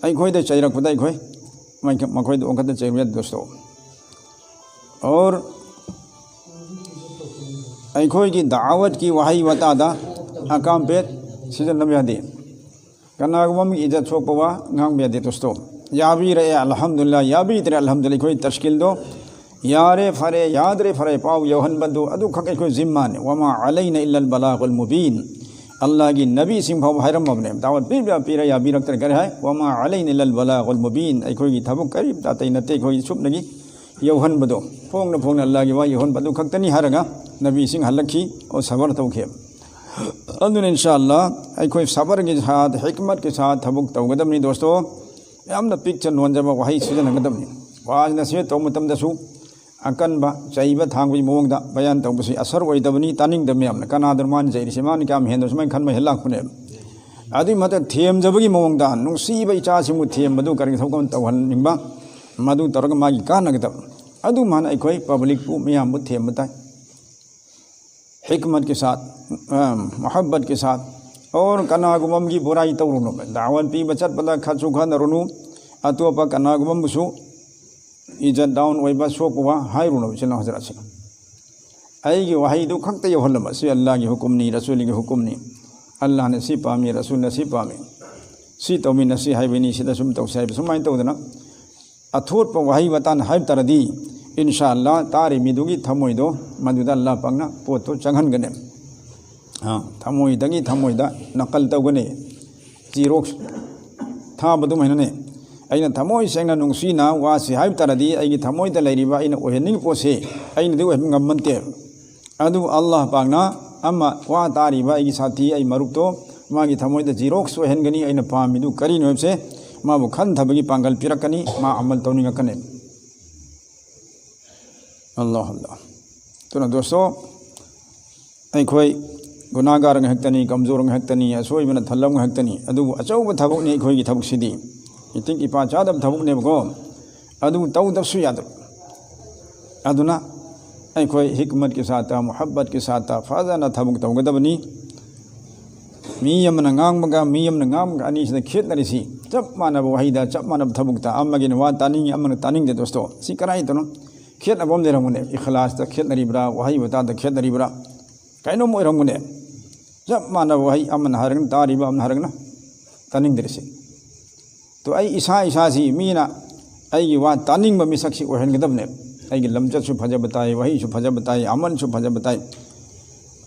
ai khoi de chai rak pudai khoi makoi do onkat chai ru dosto aur ai khoi gi dawat ki wahai wata da akam pe sijan nam ya de kana gum ijat chok pawa ngang be de dosto ya bi re alhamdulillah ya bi tre alhamdulillah khoi tashkil do yare fare yadre fare pau yohan bandu adu khakai ko zimman wama alaina illa al balagul mubin Allah gi nabi sing phau hairam mabne dawat pira ya bi rakter kare hai wama alaina illa al balagul mubin ai khoi gi thabuk karib ta tai nate khoi sup nagi yohan badu phong na Allah gi wa yohan badu khaktani haraga nabi sing halakhi o sabar tawkhe andun inshallah ai khoi sabar gi sath hikmat ke sath thabuk tawgadam ni dosto yamna picture non jaba wahai sijan ngadam ni waj na se to mutam da su akan ba chaiba thangwi mong da bayan tong busi asar wai dabani taning da myam kana darman jai riseman kam hen dos man khan ma helak phune adi mata them jabagi mong da nung si bai cha simu them madu kar thau kam tawhan nimba madu targa ma gi kana ga adu man ai koi public pu myam bu them ta hikmat ke sath mohabbat ke sath aur kana gumam gi burai tawruno dawan pi bachat bala khachu khan runu atopa kana gumam busu ijat down oiba sokwa hairuno chena hazrat sing ai gi wahai du khakta yo halma si Allah gi hukum ni rasul gi hukum ni Allah ne si pami rasul ne si pami si to min si hai bini si da sum to sai sumai to dana athut pa wahai watan haib taradi inshallah tari midugi thamoi do maduda Allah pangna pot to changhan gane thamoi dagi thamoi da nakal to gane xerox tha badu maina ne aina thamoi sengna nungsi na wa si haib taradi ai gi thamoi da lairiba aina ohening pose aina de ngam mante adu Allah pangna ꯑꯃ ꯋꯥ ꯇꯥꯔꯤꯕ ꯑꯩꯒꯤ ꯁꯥꯊꯤ ꯑꯩ ꯃꯔꯨꯞꯇꯣ ꯃꯥꯒꯤ ꯊꯃꯣꯏꯗ xerox ꯑꯣꯏꯍꯟꯒꯅꯤ ꯑꯩꯅ ꯄꯥꯝꯃꯤꯗꯨ ꯀꯔꯤꯅꯣ ꯍꯥꯏꯕꯁꯦ ꯃꯥꯕꯨ ꯈꯟꯊꯕꯒꯤ ꯄꯥꯡꯒꯜ ꯄꯤꯔꯛꯀꯅꯤ ꯃꯥ ꯑꯃꯜ ꯇꯧꯅꯤꯡꯉꯛꯀꯅꯤ ꯑꯜꯂꯥꯍ ꯑꯜꯂꯥꯍ ꯑꯗꯨꯅ ꯗꯣꯁꯇꯣ ꯑꯩꯈꯣꯏ ꯒꯨꯅꯥꯒꯥꯔ ꯉꯥꯛꯇꯅꯤ ꯀꯝꯖꯣꯔ ꯉꯥꯛꯇꯅꯤ ꯑꯁꯣꯏꯕꯅ ꯊꯜꯂꯝ ꯉꯥꯛꯇꯅꯤ ꯑꯗꯨꯕꯨ ꯑꯆꯧꯕ ꯊꯕꯛꯅꯤ ꯑꯩꯈꯣꯏꯒꯤ ꯊꯕꯛꯁꯤꯗꯤ ꯏꯇꯤꯛ ꯏꯄꯥ ꯆꯥꯗꯕ ꯊꯕꯛꯅꯦꯕꯀꯣ ꯑꯗꯨꯕꯨ ꯇꯧꯗꯕꯁꯨ ꯌꯥꯗꯕ ꯑꯗꯨꯅ ꯑꯩꯈꯣꯏ ꯍꯤꯛꯃꯠꯀꯤ ꯁꯥꯠꯇ ꯃꯨꯍꯕꯠꯀꯤ ꯁꯥꯠꯇ ꯐꯖꯅ ꯊꯕꯛ ꯇꯧꯒꯗꯕꯅꯤ ꯃꯤ ꯑꯃꯅ ꯉꯥꯡꯕꯒ ꯃꯤ ꯑꯃꯅ ꯉꯥꯡꯕꯒ ꯑꯅꯤꯁꯤꯗ ꯈꯦꯠꯅꯔꯤꯁꯤ ꯆꯞ ꯃꯥꯟꯅꯕ ꯋꯥꯍꯩꯗ ꯆꯞ ꯃꯥꯟꯅꯕ ꯊꯕꯛꯇ ꯑꯃꯒꯤꯅ ꯋꯥ ꯇꯥꯅꯤꯡꯉꯤ ꯑꯃꯅ ꯇꯥꯅꯤꯡꯗꯦ ꯗꯣꯁꯇꯣ ꯁꯤ ꯀꯔꯥꯏꯗꯅꯣ ꯈꯦꯠꯅꯕ ꯑꯃ ꯂꯩꯔꯝꯒꯅꯤ ꯏꯈ꯭ꯂꯥꯁꯇ ꯈꯦꯠꯅꯔꯤꯕ꯭ꯔꯥ ꯋꯥꯍꯩ ꯋꯥꯇꯥꯗ ꯈꯦꯠꯅꯔꯤꯕ꯭ꯔꯥ ꯀꯩꯅꯣꯝ ꯑꯣꯏꯔꯝꯒꯅꯤ ꯆꯞ ꯃꯥꯟꯅꯕ ꯋꯥꯍꯩ ꯑꯃꯅ ꯍꯥꯏꯔꯒꯅ ꯇꯥꯔꯤꯕ ꯑꯃꯅ ꯍꯥꯏꯔꯒꯅ ꯇꯥꯅꯤꯡꯗ꯭ꯔꯤꯁꯤ ꯇꯣ ꯑꯩ ꯏꯁꯥꯁꯤ ꯃꯤꯅ ꯑꯩꯒꯤ ꯋꯥ ꯇꯥꯅꯤꯡꯕ ꯃꯤꯁꯛꯁꯤ ꯑꯣꯏꯍꯟꯒꯗꯕꯅꯦ ꯑꯩꯒꯤ ꯂꯝꯆꯠꯁꯨ ꯐꯖꯕ ꯇꯥꯏ ꯋꯥꯍꯩꯁꯨ ꯐꯖꯕ ꯇꯥꯏ ꯑꯃꯜꯁꯨ ꯐꯖꯕ ꯇꯥꯏ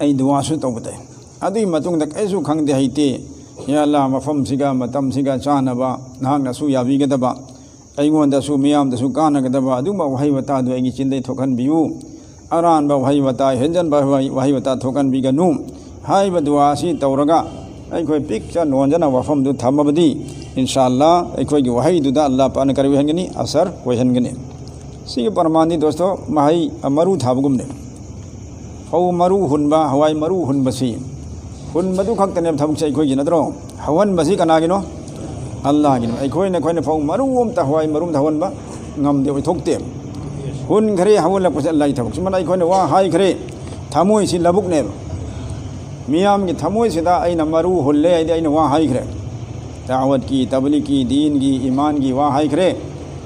ꯑꯩ ꯗꯨꯋꯥꯁꯨ ꯇꯧꯕ ꯇꯥꯏ ꯑꯗꯨꯒꯤ ꯃꯇꯨꯡꯗ ꯀꯩꯁꯨ ꯈꯪꯗꯦ ꯍꯩꯇꯦ ꯌꯥ ꯑꯜꯂꯥ ꯃꯐꯝꯁꯤꯒ ꯃꯇꯝꯁꯤꯒ ꯆꯥꯅꯕ ꯅꯍꯥꯛꯅꯁꯨ ꯌꯥꯕꯤꯒꯗꯕ ꯑꯩꯉꯣꯟꯗꯁꯨ ꯃꯤꯌꯥꯝꯗꯁꯨ ꯀꯥꯟꯅꯒꯗꯕ ꯑꯗꯨꯒꯨꯝꯕ ꯋꯥꯍꯩ ꯋꯥꯇꯥꯗꯨ ꯑꯩꯒꯤ ꯆꯤꯟꯗꯩ ꯊꯣꯛꯍꯟꯕꯤꯌꯨ ꯑꯔꯥꯟꯕ ꯋꯥꯍꯩ ꯋꯥꯇꯥ ꯍꯦꯟꯖꯟꯕ ꯋꯥꯍꯩ ꯋꯥꯇꯥ ꯊꯣꯛꯍꯟꯕꯤꯒꯅꯨ ꯍꯥꯏꯕ ꯗꯨꯋꯥ ꯑꯁꯤ ꯇꯧꯔꯒ ꯑꯩꯈꯣꯏ ꯄꯤꯛꯆ ꯅꯣꯟꯖꯅ ꯋꯥꯐꯝꯗꯨ ꯊꯝꯃꯕꯗꯤ ꯏꯟꯁꯥꯑꯜꯂꯥ ꯑꯩꯈꯣꯏꯒꯤ ꯋꯥꯍꯩꯗꯨꯗ ꯑꯜꯂꯥ ꯄꯥꯛꯅ ꯀꯔꯤ ꯑꯣꯏꯍꯟꯒꯅꯤ ꯑꯁꯔ ꯑꯣꯏꯍꯟꯒꯅꯤ ꯁꯤꯒꯤ ꯄꯔꯃꯥꯟꯗꯤ ꯗꯣꯁꯇꯣ ꯃꯍꯩ ꯃꯔꯨ ꯊꯥꯕꯒꯨꯝꯅꯦ ꯐꯧ ꯃꯔꯨ ꯍꯨꯟꯕ ꯍꯋꯥꯏ ꯃꯔꯨ ꯍꯨꯟꯕꯁꯤ ꯍꯨꯟꯕꯗꯨ ꯈꯛꯇꯅꯦꯕ ꯊꯕꯛꯁꯦ ꯑꯩꯈꯣꯏꯒꯤ ꯅꯠꯇ꯭ꯔꯣ ꯍꯧꯍꯟꯕꯁꯤ ꯀꯅꯥꯒꯤꯅꯣ ꯑꯜꯂꯥꯍꯒꯤꯅꯤ ꯑꯩꯈꯣꯏꯅ ꯐꯧ ꯃꯔꯨ ꯑꯃꯇ ꯍꯋꯥꯏ ꯃꯔꯨ ꯑꯃꯇ ꯍꯧꯍꯟꯕ ꯉꯝꯗꯦ ꯑꯣꯏꯊꯣꯛꯇꯦ ꯍꯨꯟꯈ꯭ꯔꯦ ꯍꯧꯍꯜꯂꯛꯄꯁꯦ ꯑꯜꯂꯥꯍꯒꯤ ꯊꯕꯛ ꯁꯨꯃꯥꯏꯅ ꯑꯩꯈꯣꯏꯅ ꯋꯥ ꯍꯥꯏꯈ꯭ꯔꯦ ꯊꯃꯣꯏꯁꯤ ꯂꯧꯕꯨꯛꯅꯦꯕ ಮಿಯಾಮ್ಗೆ ಥಮೋಯಿಸಿದ ಐನ ಮರು ಹುಲ್ಲೆ ಐದೆ ಐನ ವಾ ಹಾಯ್ಕ್ರೆ ದಾವತ್ ಕಿ ತಬ್ಲಿಗಿ ದೀನ್ಗಿ ಇಮಾನ್ಗಿ ವಾ ಹಾಯ್ಕ್ರೆ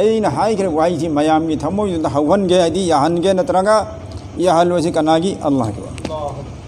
ಐನ ಹಾಯ್ಕ್ರೆ ವಾಯಿಸಿ ಮಯಾಮ್ಗೆ ಥಮೋಯಿಸಿದ ಹವನ್ಗೆ ಐದಿ ಯಹನ್ಗೆ ನತ್ರಗ ಯಹಲ್ವಸಿ ಕನಾಗಿ ಅಲ್ಲಾಹ್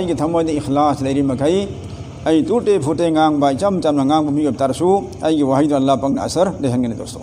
ಐಗೆ ಥಮೋಯಿದ ಇಖ್ಲಾಸ್ ಲೈರಿ ಮಖೈ ಐ ಟೂಟೆ ಫುಟೆ ngang bai cham cham ngang mi ab tarsu ಐಗೆ ವಾಹಿದ ಅಲ್ಲಾಹ್ ಪಂಗ್ ಅಸರ್ ದೇಹನ್ಗೆ ದೋಸ್ತೋ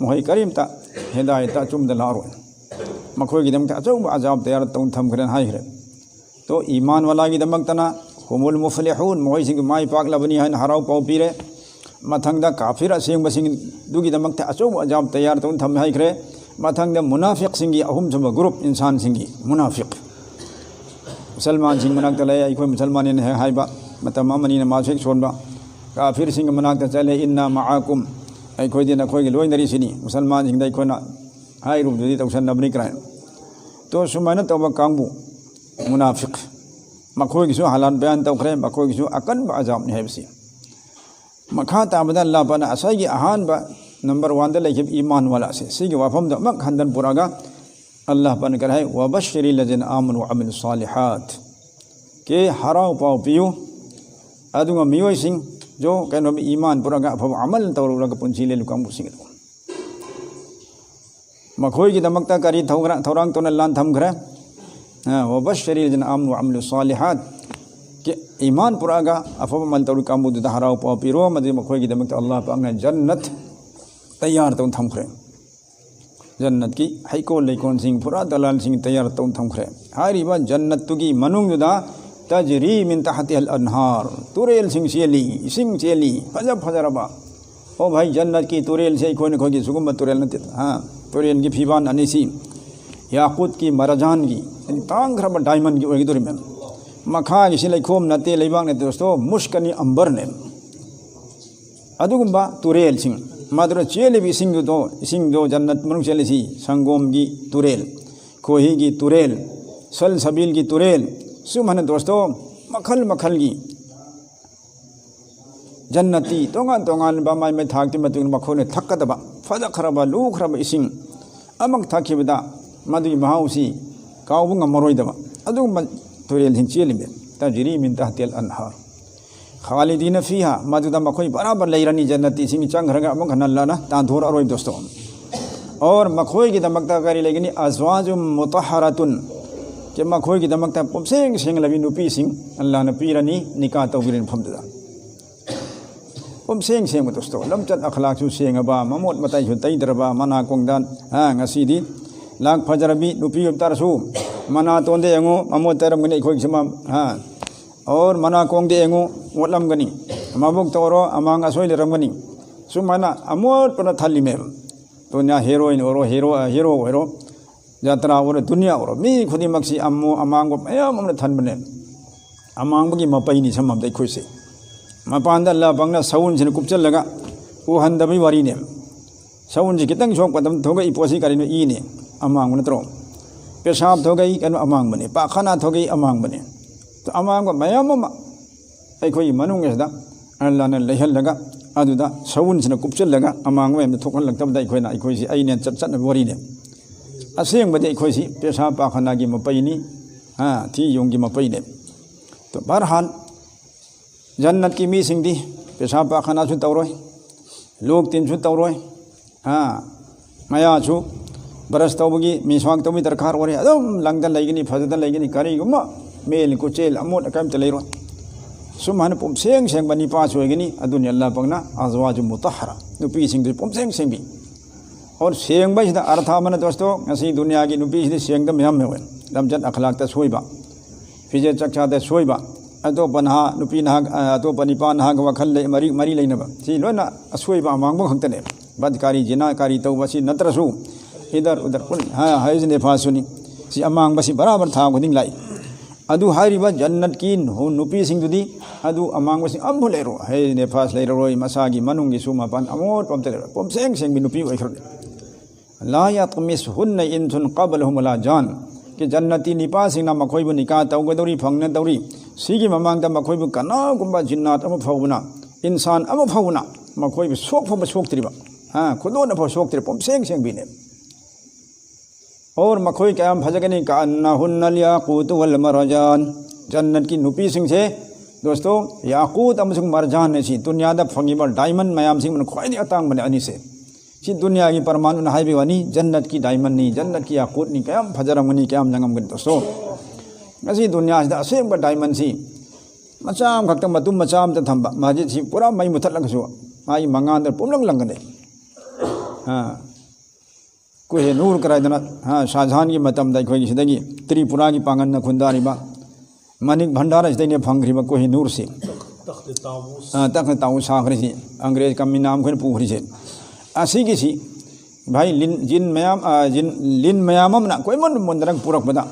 مہوئی کریمتا ہدایتا چمدا لارو مکھوئی دمتا اچوب عذاب تیار تون تھمکھرن ہائیخرے تو ایمان والا کی دمکتنا ہم المفلحون مہوئی سنگ مائی پاک لبنی ہے ہراؤ پاؤ پیرے متھنگ دا کافر اسنگ بسنگ دوگی دمکتا اچوب عذاب تیار تون تھم ہائیخرے متھنگ دا منافق سنگی اہم سب گروپ انسان سنگی منافق مسلمان سنگ مناکتا لے ایکوئی مسلمانین ہے ہائیبا متم امنین ماسک سونبا کافر سنگ مناکتا چلے انا معاکم ایکوئی دین اکوئی گی لوئی نری سنی مسلمان سنگ دا ایکوئی نا ہائی روپ دوی توسن نبنی کرائیں تو سمائنہ توبہ کانگو منافق مکھوئی کسو حالان بیان توقرے مکھوئی کسو اکن با عذاب نہیں ہے بسی مکھا تابدہ اللہ پانا اسائی کی احان با نمبر 1 دے لیکن ایمان والا سے سیگی وفم دا مک ہندن پورا گا اللہ پانا کر ہے وبشری لجن آمن وعمل الصالحات کہ ہراؤ پاؤ پیو ادھو میوئی سنگ جو کہنو بھی ایمان پورا گا فو عمل تورو رگا پنچی لے لکام کو سنگ دو مکھوئی کی دمکتا کری تھورانگ تو اللہ تھم گھرے وبشری لجن آمن وعمل الصالحات کہ ایمان پورا گا افو عمل تورو کام کو دا ہراؤ پاؤ پیرو مدی مکھوئی کی دمکتا اللہ پاک نے جنت تیار تو تھم کھرے جنت کی ہائیکو لیکون سنگ پورا دلال سنگ تیار تو تھم کھرے ہاری با جنت تو کی منونگ دا تجری من تحت الانہار توریل سنگ چیلی فجب فجربا او بھائی جنت کی توریل سے کوئی نہ کوئی کی سکمت توریل نتی ہاں توریل کی فیبان انیسی یاقوت کی مرجان کی تانگ خرابا ڈائمنڈ کی اوگی دوری میں مکھا کسی لیکوم نتی لیبانگ نتی دوستو مشکنی امبر نے ادوگمبا توریل سنگ مادر چیلی بھی سنگ دو جنت منو چیلی سی سنگوم کی توریل کوہی کی توریل سل سبیل کی توریل سمہن دوستو مکھل مکھل کی جنتی تونگان بامائی میں تھاکتی مطلب مکھو نے تھکت با فضا خرابا لو خرابا اسنگ امک تھاکی بدا مدوی مہاو سی کاؤبنگا مروی دبا ادو توریل سنگ چیلی میں تجری من تحت الانہار خالدین فیہا مدودا مکھوئی برابر لیرانی جنتی سنگ چنگ رگا امک ہن اللہ نا تان دھور اروی دوستو اور مکھوئی کی دمکتا کاری لیکنی ازواج مطہراتن کہ مکھوئی کی دمکتا پمسنگ سنگ لبی نپی سنگ اللہ نے پیرانی نکاح توگرین پھمددا پمسنگ سنگ دوستو لمچت اخلاق سو سنگ با مموت متائی سو تئی دربا منا کونگدان ngasi di لاکھ فجربی نپی ابتار سو منا توندے انگو مموت تیرم گنی کھوئی سما اور منا کونگدے انگو وطلم گنی مبوک تورو امانگ اسوئی لرم گنی سو منا اموت پنا تھالی میں دنیا ہیروئن اورو ہیرو جاترا اور دنیا اور می خودی مکسی امو امانگو میام امنے تھن بنے امانگو کی مپئی نہیں سمم دے کھوئی سے مپاند اللہ پنگنا سون سے کپچل لگا وہ ہندبی واری نے سون سے کتنگ شوق پتم تھو گئی پوسی کرنے ای نے امانگ نے ترو پیشاب تھو گئی کہ امانگ بنے پاخانہ تھو گئی امانگ بنے تو امانگو میام اے کوئی منوں گے دا اللہ نے لہل لگا ادودا سون سے کپچل لگا امانگو میں تھوکن لگتا بدا کوئی نہ کوئی سی ای نے چٹ واری نے اسینگ بدے کوئی سی پیشاب پاخانہ کی مپئی نہیں ہاں تھی یوں کی مپئی نے تو بہرحال جنت کی می سنگ دی پیشاب پاخانہ چھو توروئے لوگ تین چھو توروئے ہاں میا چھو برس توبگی میسواک توبی درکار ہو رہے ادم لنگدن لگنی فضدن لگنی کری گما میل کو چیل اموت اکام چلے رو سمہن پم سینگ بنی پاس ہوئے گنی ادونی اللہ پنگنا ازواج مطہرہ نپی سنگ دی پم سینگ بھی اور سینگ بھائی دا ارتھا من دوستو اسی دنیا کی نپی دی سینگ دا میام میں ہوئے لمجن اخلاق تا سوئی با فیجے چکچا تا سوئی با اتو پنہا نپی نہاگ اتو پنی پا نہاگ وکھل لے مری لئی نبا سی لونا سوئی با مانگ بخت نے بدکاری جناکاری تو بسی نترسو ادھر ادھر پل ہاں حیض نفاس سنی سی امانگ بسی برابر تھا گدنگ لائی ادو ہاری با جنت کی نپی سنگ دی ادو امانگ بسی ام لے رو حیض نفاس لے روئی مساگی منونگی سوما پان امور پم تلے پم سینگ بھی نپی وکھر لا یطمسہن انس قبلہم لا جان کہ جنتی نپا سنگنا مکھوئی بو نکاح توگے دوری پھنگنے دوری سیگی ممانگ دا مکھوئی بو کنا گمبا جنات ام فونا انسان ام فونا مکھوئی بو سوک فو سوک تری با ہاں خودو نفو سوک تری پم سینگ بھی نے اور مکھوئی قیام بھجگنی کانہن الیاقوت والمرجان جنت کی نپی سنگ سے دوستو یاقوت ام سنگ مرجان نے سی دنیا دا پھنگی بل ڈائمنڈ میام سنگ من خواہی دی اتانگ بنے انی سے سی دنیا کی پرمانو نہائی بھی وانی جنت کی ڈائمنڈ نہیں جنت کی یاقوت نہیں قیام بھجرم ونی قیام جنگم گن دوستو اسی دنیا سے اسیم با ڈائمنڈ سی مچام کھکتم بتم مچام تا تھمبا ماجد سی پورا مائی متھر لگ سوا مائی منگان در پم لگ لنگنے ہاں کوہ نور کرائدنا شاہ جہان کی متمدہ اکھوئی سدگی تریپورا کی پانگن کھنداریبا منک بھنڈارا سدگی پھنگریبا کوہ نور سے تخت طاؤس ساخری سے انگریز کمی نام کھن پوخری سے اسی کسی بھائی لن میامم نا کوئی من مندرک پورک بدا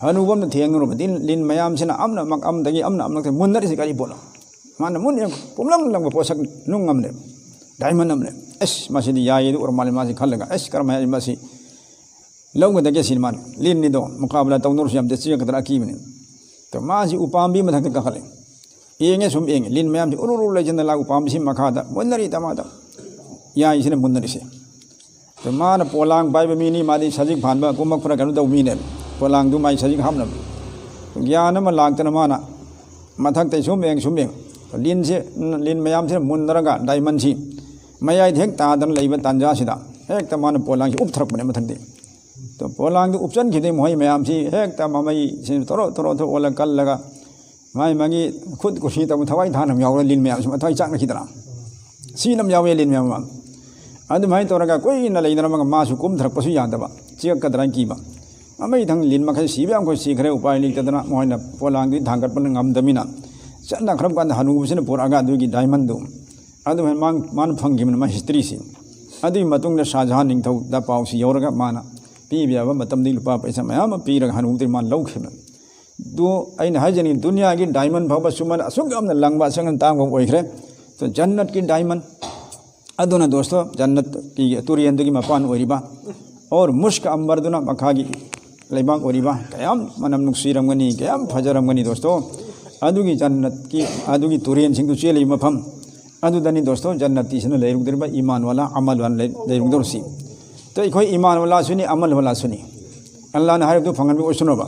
ہنوبم نا تھینگ رو بدین لن میام سے نا امنا مک ام دگی امنا امنا مندر سے کاری بولا مانا من پملم لنگ پوسک نونگ امنے ڈائمن امنے اس مسجد یا یہ اور معلومات سے کھل لگا اس کرم ہے مسی لوگ دگے سلمان لین نی دو مقابلہ تونور سے ہم دستی قدر اکیم نے تو ماسی اوپام بھی مدھک کا کھلے اینگے سم اینگے لین میام سے اورو لے جن لا اوپام سے مکھادا مندری تمادا یا اس نے مندری سے تو مان پولانگ بائی بمینی مادی سجک بھانبا کمک فرا کنو دو مینن پولانگ دو مائی سجک ہم نم گیانم لانگتن مانا مدھک تے سم اینگ لین سے لین میام سے مندرگا ڈائمن سی میائی دھیک تادن لئیبا تانجا سیدا ایک تمان پولانگ سے اپ تھرک بنے مدھک دے تو پولانگ اپ چن کھتے موہی میام سی ایک تمامی سے ترو ترو تو اولا کل لگا مائی مانگی خود کشی تب تھوائی تھانم یاو لین میام سے تھوائی چاک نکی طرح سینم یاو لین میام ادو مائی تو رگا کوئی نہ لئی درمگا ماسو کم تھرک پسو یاد با چیک قدران کی با امی تھنگ لین مکھائی سیبیام کوئی سیکھ رہے اپائی لیک تدنا موہی نا پولانگ دی دھانکر پر غم دمینا چندہ خرم کاندہ ہنوب سے پور آگا دو کی ڈائمن دو ادو مان پھنگی من ما ہسٹری سی ادو متنگ شاہ جہان ننگ تھو دا پاو سی یورگا مانا پی بیابا متم دی لپا پیسا میام پی رگا ہنوب دی مان لوگ خیمن دو این حجنی دنیا کی ڈائمن بھاو سمن اسنگ امن لنگ با سنگن تانگ بھاو اوئی خرے تو جنت کی ڈائمن ادونا دوستو جنت کی توری اندگی مپان اوئی با اور مشک امبر دونا مکھا کی لیبان اوئی با قیام منم نکسی رمگنی قیام فجر رمگنی دوستو ادو کی جنت کی ادو کی توری انسنگ تو چیلی مپم ادو دنی دوستو جنتی سن لے رک در با ایمان والا عمل والا لے رک در سی تو ایک ایمان والا سنی عمل والا سنی اللہ نے ہر تو فنگن بھی سنو با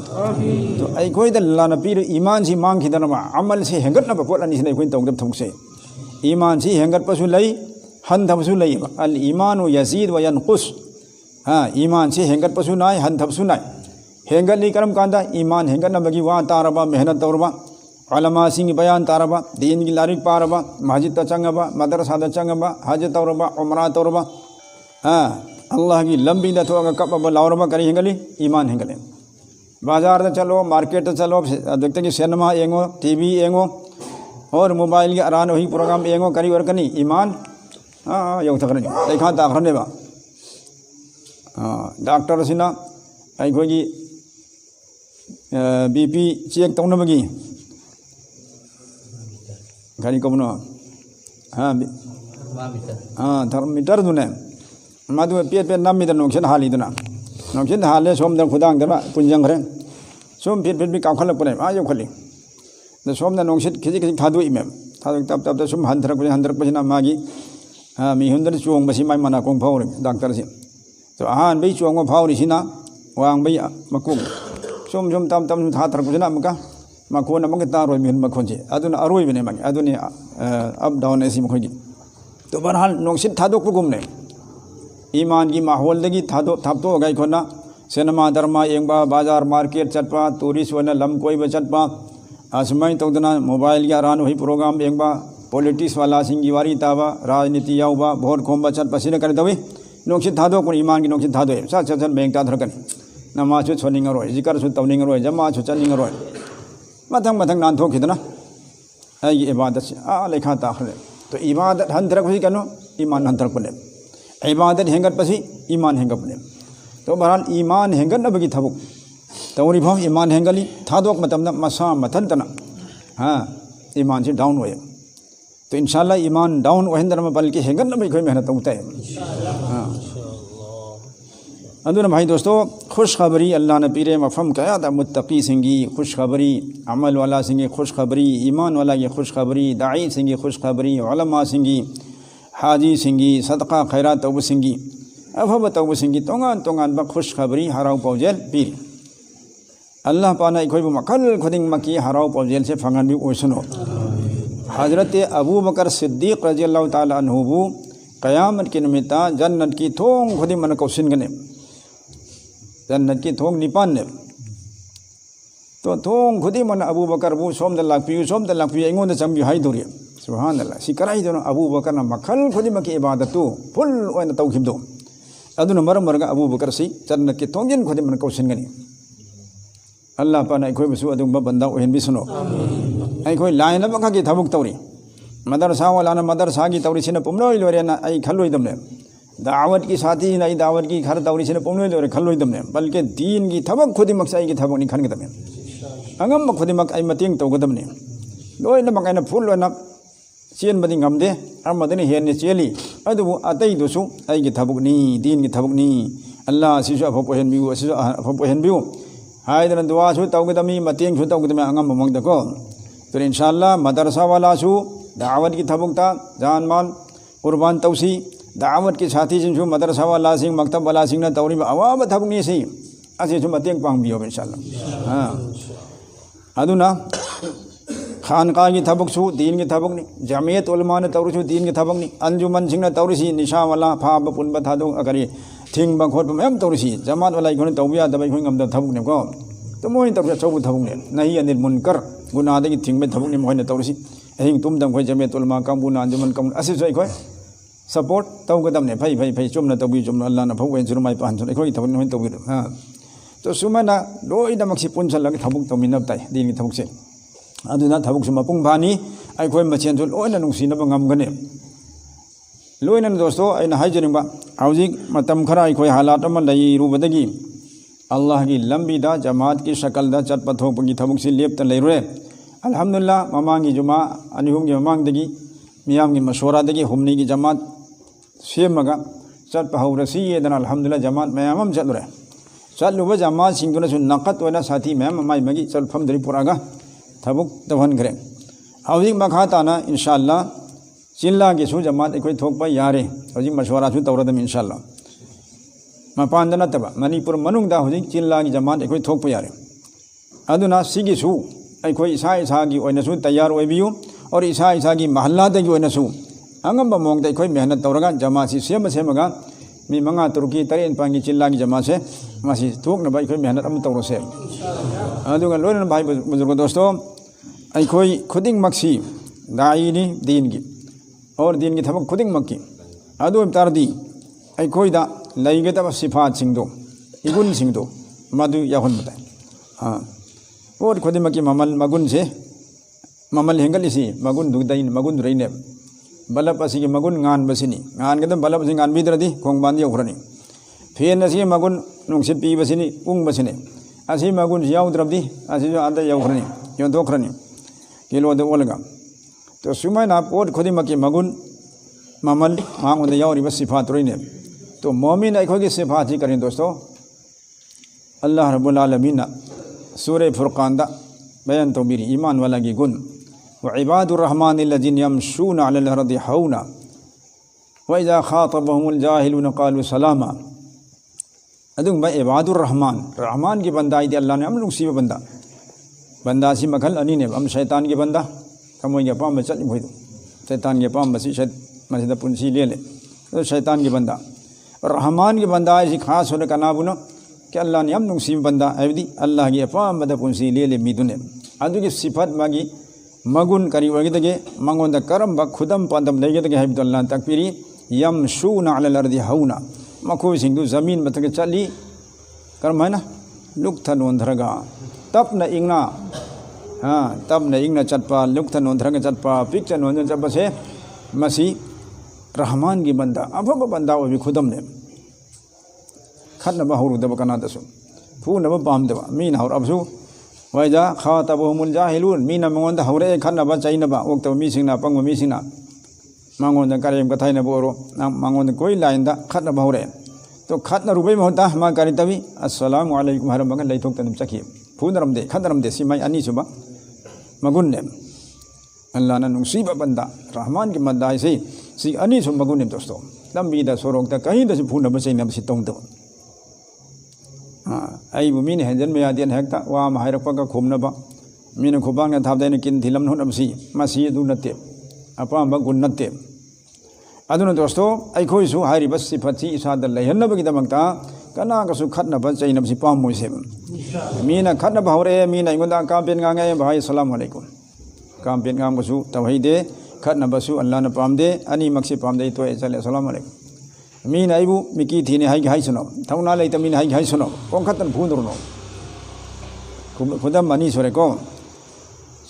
تو ایک اللہ نے پیر ایمان سی مانگ کی درما عمل سے ہنگت نہ پولا نہیں سنے کوئی توگدب تھنگ سے ایمان سی ہنگت پسو لئی ہن تھپسو لئی الایمان یزید و ینقص ہاں ایمان سی ہنگت پسو نائے ہن تھپسو نائے ہنگت لی کرم کاندا ایمان ہنگت نہ بگی وہاں تاربا محنت توربا علماء سنگی بیان تاربا دین کی لارک پاربا مسجد تا چنگبا مدرسہ تا چنگبا حج توربا عمرہ توربا ہاں اللہ کی لمبی دتو اگر کپ لاوربا کری ہنگلی ایمان ہنگلے بازار تا چلو مارکیٹ تا چلو دیکھتے کہ سینما اینگو ٹی وی اینگو اور موبائل کی اران وہی پروگرام اینگو کری ورکنی ایمان ہاں یو تکرنی ایکھاں تاخرنے با ڈاکٹر سینا ایکھو جی بی پی چیک تونہ بگی گھری کبنو ہاں تھرمیٹر دونے مادو پیٹ پیٹ نام میدر نوکشن حالی دونا نوکشن حالے سوم در خداں در با پنجنگ کریں سوم پیٹ پیٹ بھی کاؤکھل پنے آئیو کھلی در سوم در نوکشن کسی کسی تھادو ایمیم تھادو تب تب تب سوم ہندرک پسینا ماگی می ہندر چوںگ بسی مائی منا کون پھاور ڈاکٹر سے تو آہان بھئی چوںگ پھاوری سینا وانگ بھئی مکوگ سوم سوم تب تب تھا تھرک پسینا مکا مکھون مکہ تاروئی مہن مکھون سے ادونا اروئی بنے مگی ادونی اپ ڈاؤن ایسی مکھوئی گی تو برحال نوکشن تھادو کو گمنے ایمان کی ماحول دگی تھادو تھپ تو گئی کھونا سینما درما اینگبا بازار مارکیٹ چٹپا ٹورسٹ ونا لم کوئی با چٹپا آسمائی تو دنا موبائل یا ران وہی پروگرام اینگبا پولیٹکس والا سنگی واری تابا راجنیتی یاوبا بھوٹ کھومبا چٹپا سینے کرے دوی نوکشن تھادو کن ایمان کی نوکشن تھادو ہے ساتھ ساتھ بینک تا دھرکن نماز چھو چھوننگ روئے ذکر چھو توننگ روئے جماع چھو چننگ روئے متنگ متنگ نان تھو کھتنا یہ عبادت سے لکھا تاخر تو عبادت ہن ترک ہوئی کنو ایمان ہن ترک بنے عبادت ہنگت پسی ایمان ہنگت بنے تو بہرحال ایمان ہنگت نہ بگی تھبک توری بھاؤ ایمان ہنگلی تھادوک متمنا مسا متن تنا ہاں ایمان سے ڈاؤن ہوئے تو انشاءاللہ ایمان ڈاؤن وہندر میں بلکہ ہنگت نہ بگی کوئی محنت ہوتا ہے ہاں ادونا بھائی دوستو خوشخبری اللہ نے پیر مفہم کہا تھا متقی سنگی خوشخبری عمل والا سنگی خوشخبری ایمان والا کی خوشخبری داعی سنگی خوشخبری علماء سنگی حاجی سنگی صدقہ خیرات توب سنگی افب توب سنگی تونگان با خوشخبری ہراؤ پوجیل پیر اللہ پانا کوئی مکل خودنگ مکی ہراؤ پوجیل سے فنگان بھی اوسنو حضرت ابو بکر صدیق رضی اللہ تعالیٰ عنہ بو قیامت کی نمیتا جنت کی تھونگ خودی من کو سنگنے جنت کی تھونگ نیپان نے تو تھونگ خودی من ابو بکر بو سوم دلاک پیو انگون دا چنبی ہائی دوری سبحان اللہ سکرائی دونو ابو بکر نا مکھل خودی مکی عبادتو پھل اوین توخیب دو aduna maram marga Abu Bakar si jannat ki tongjin khodi man kausin gani Allah pana ikhoi busu adumba banda ohen bisuno ikhoi laina baka ki thabuk tawri madrasa wala na madrasa ki tawri sina pumloi lore na ai khaloi damne da'awat ki sathi na ai da'awat ki khar tawri sina pumloi lore khaloi damne balke deen ki thabak khodi maksai ki thabak ni khan ga damne angam khodi mak ai mating taw ga damne loi na makai na phul na chen badi ngamde amadani hen ni cheli adu atai dusu ai ki thabuk ni deen ki thabuk ni Allah sisu aphop hen biu sisu aphop hen biu hai dan dua su taw ga dami mating su taw ga dami angam mamang da ko to inshallah madrasa wala su da'awat ki thabuk ta jan mal qurban tawsi da'awat ki sathi jin su madrasa wala sing maktab wala sing na tawri awa ba thabuk ni si ase su mating pang biu inshallah ha aduna خانقاہ کی تھبک سو دین کی تھبک نہیں جامعیت علماء نے تورسو دین کی تھبک نہیں انجمن سنگ نے تورسی نشا والا پھا بپن بتھا دو اگر تھنگ بکھوٹ میں ہم تورسی جماعت والا ایک توبیا دبئی ہوئی ہم تھبک نے کو تو موہن تورسی چوب تھبک نے نہیں انل منکر گناہ دے کی تھنگ میں تھبک نے موہن تورسی اہنگ تم دم کوئی جامعیت علماء کم بنا انجمن کم اسی سوئی کوئی سپورٹ تو گدم نے بھائی بھائی بھائی چوم نہ توبی چوم اللہ نہ پھو وین سرمائی پان سن کوئی تھبک نہیں توبی ہاں تو سمنا لوئی دمک سی پن سن لگے تھبک تو مینب تائی دین کی تھبک سے aduna thabuk suma pung bani ai khoi machen jul oina nungsi na bangam gane loina dosto aina haijaring ba aujik matam khara ai khoi halat ama lai rubadagi Allah ki lambi da jamaat ki shakal da chat pathok pagi thabuk si lep ta lai re alhamdulillah mamangi juma anihum gi mamang dagi miyam gi mashwara dagi humni gi jamaat semaga chat pa haurasi yedan alhamdulillah jamaat mayamam chalure chaluba jamaat singduna sun naqat wana sathi mayam mai magi chal pham dari puraga thabuk tawhan kare hawjik makha tana inshallah chilla gi su jamaat ekoi thokpa yare hawjik mashwara su tawradam inshallah mapan dana taba manipur manung da hawjik chilla gi jamaat ekoi thokpa yare aduna sigi su ekoi isa isa gi oina su tayar oibiu aur isa isa gi mahalla da gi oina su angam ba mong da ekoi mehnat tawraga jamaat si sema semaga mi manga turki taren pangi chilla gi jamaat se masi thok na ba ekoi mehnat am tawrose aduga loina bhai buzurg dosto ایکھوئی خودنگ مکسی داعینی دین کی اور دین کی تھبک خودنگ مکی ادو ابتار دی ایکھوئی دا لائیگے تب صفات سنگ دو ایگن سنگ دو مدو یاخن بتائیں ہاں اور خودنگ مکی مگن سے ممل ہنگل اسی مگن دودائن مگن رینب بلب اسی کی مگن غان بسینی غان کے دم بلب اسی غان بیدر دی کھونگ باندی اخرانی پھر اسی مگن نوکسی پی بسینی اونگ بسینی اسی مگن یاو درب دی اسی جو آدھا یاو خرانی یوں دو خرانی kilo de olga to sumai na pot khodi maki magun mamal mang on de yauri ba sifat roine to mu'min ai khogi sifat ji karin dosto Allah rabbul alamin surah furqan da bayan to biri iman wala gi gun wa ibadur rahman alladhina yamshuna ala al-ardi hauna wa idha khatabahumul jahiluna qalu salama adung ba ibadur rahman rahman ki banda ai de Allah ne am lung si banda بندہ سی مکھل انی نے ہم شیطان کے بندہ کموئی کے palm میں چل ہوئی تو شیطان کے پام بسی مسجد پنسی لے لے تو شیطان کے بندہ اور رحمان کے بندہ ایسی خاص ہونے کا نابنا کہ اللہ نے ہم نقصیم بندہ ایودی اللہ کی پام بدا پنسی لے لے میدنے ادو کی صفت ماگی مگن کری وگی تگے منگون دا کرم با خودم پاندم لے گے تگے حبیت اللہ تکبیری یمشون علی الارض ہونا مکھوئی سنگو زمین بتگے چلی کرم ہے نا لک تھا نون دھرگا تب نہ انگنا ہاں تب نہ انگنا چٹپا لک تھا نون دھرگا چٹپا پکچر نون چٹپا سے مسیح رحمان کی بندہ اب بندہ وہ بھی خودم نے کھت نہ بہور دب کنا دسو پھو نہ بام دبا مین اور ابسو وجا خاطبهم الجاهلون مین منگون دا ہورے کھت نہ با چائی نہ با وقت می سنگنا پنگ می سنگنا منگون دا کریم کتھائی نہ بورو منگون کوئی لائن دا کھت نہ بہورے تو کھت نہ روبے میں ہوتا ہما کاری تبھی السلام علیکم حرم بگن لئی تھوک تنم چکھی پھونرم دے کھدرم دے سیمائی انی صبح مگن نے اللہ نے نصیب بندہ رحمان کی بندہ ایسے سی انی صبح مگن نے دوستو لمبی دا سوروک دا کہیں دا سی پھونا بچے نہ بسی تونگ دو ای بو مین ہنجن میں آدین ہیکتا وہاں مہای رکھا کا کھومنا با مین کھوبان نے تھاب دینے کن تھیلم نون بسی مسی دو نتے اپا مگن نتے ادونا دوستو ای کھوئی سو ہاری بس صفت سی اساد اللہ ہنہ بگی دا مگتا کنا کسو کھتنا با چاہی نبسی پام موئی سے مینا کھتنا با ہو رہے مینا انگوندہ کام پین گا گئے بھائی السلام علیکم کام پین گا کسو توحید دے کھتنا بسو اللہ نے پام دے انی مقصد پام دے تو چلے السلام علیکم مین ایبو مکی تھی نے ہائی سنو تھونا لے تمین ہائی سنو کون ختم پھونو خدا منی سورے کو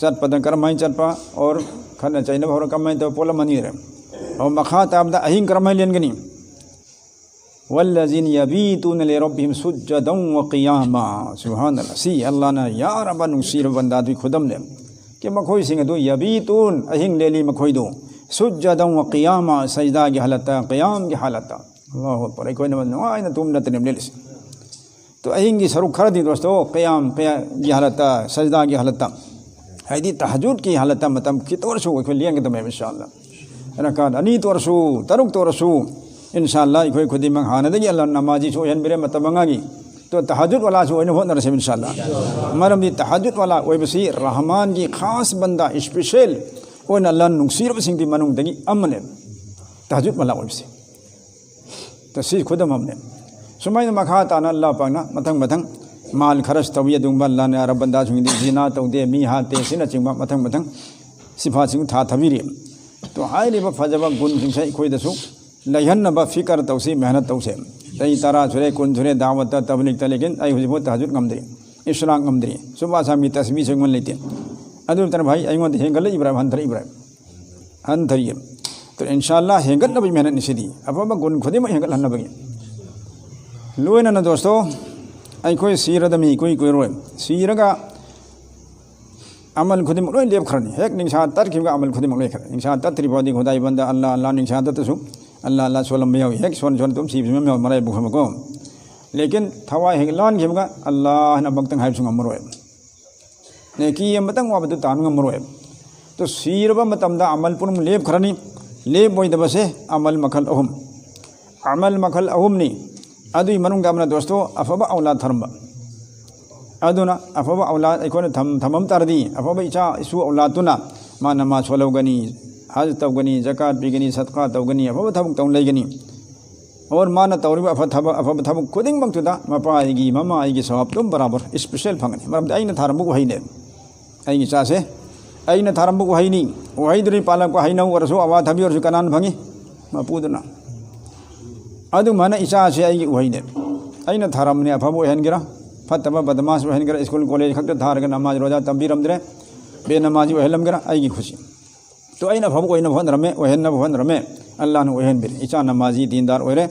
چت پتن کرمائی چتپا اور کھانا چاہیے اور کمائی تو پولا منی رہے اور مخا تاب دا اہین کرمائی لین گنی والذین یبیتون لربہم سجدا وقیاما سبحان اللہ سی اللہ نا یا ربا نصیر بندہ دوی خودم لے کہ مکھوئی سنگھ دو یبیتون اہین لے لی مکھوئی دو سجدا وقیاما سجدہ کی حالتا قیام کی حالتا اللہ اکبر کوئی نماز آئین تم نتنم لے لیس تو اہین کی سرو کھر دی دوستو قیام کی حالتا سجدہ کی حالتا ہے تہجد کی حالتا مطلب کی طور سو کوئی لیں گے تمہیں انشاءاللہ رکعت انی طور سو ترک طور سو انشاءاللہ کوئی خودی منگ ہانا دے گی اللہ نمازی سو ہن میرے مطلب منگا گی تو تہجد والا سو انہوں ہوتا رسے انشاءاللہ مرم دی تہجد والا وہ بسی رحمان کی خاص بندہ اسپیشل وہ اللہ نکسیر بسنگ دی منوں دے گی امن تہجد والا وہ بسی تسیح خودم ہم نے سمائن مکھات آنا اللہ پاکنا متنگ متنگ مال خرچ تویہ دوں با اللہ نے عرب بندہ سنگی دی زنا تو دے می ہاتے سنہ چنگا متنگ متنگ صفات سنگ تھا تھویری تو آئی لی با فجبا گن سنگ سے کوئی دسو لیہن با فکر توسی محنت توسے تی ترا سرے کن سرے دعوت تبلیغ تا لیکن ای حجبو تحجد غم دری اشراق غم دری صبح شام کی تسبیح سے من لیتے ادھر تر بھائی ایمان دی ہنگل ابراہیم ہنتر ابراہیم ہنتر تو انشاءاللہ ہنگل نبی محنت نشی دی اب با گن خودی میں ہنگل ہن بگی لوئے نا دوستو ای کوئی سیرہ دمی کوئی روئے سیرہ کا عمل خودی ملوئے لیب کھرنی ایک نشان ترکیم کا عمل خودی ملوئے کھرنی نشان تر بودی خدای بندہ اللہ اللہ نشان تسو اللہ اللہ سولم میں ہوئی ایک سون تم سیب میں مرائے بخم کو لیکن تھوائی ہنگلان کھیم کا اللہ نا بکتنگ حیب سنگا مروئے نیکی یہ متنگ وابدو تانگا مروئے تو سیرہ با متم دا عمل پرم لیب کھرنی لیب بوئی دبسے عمل مکھل اہم نی ادوی منوں گا من دوستو افبا اولاد تھرمبا ادونا افبا اولاد ایکونے تھمم تردی افبا اچھا اسو اولادونا ما نماز ولو گنی حج تو گنی زکاة بھی گنی صدقہ تو گنی افبا تھبک تون لئی گنی اور ما نہ توریبا افبا تھبک کدنگ بنگتو دا مپا آئی گی مما آئی گی ثواب تم برابر اسپیشل پھنگنی مرم دا این تھارمبو کو حینے آئی گی چاہ سے این تھارمبو کو حینی وحی دری پالا کو حینو ورسو آوات تھبی ورسو کنان پھنگی مپودنا ادو من اچھا سے آئی وہی این تھارم نے افبو اہن گرا فتبا بدماس وہن گرا اسکول کالج خط تھار گا نماز روزہ تنبیر رمدرے بے نمازی وہلم گرا آئی گی خوشی تو این افبو این بہن رمے وہن نہ بہن رمے اللہ نے وہن بر اچھا نمازی دیندار وہرے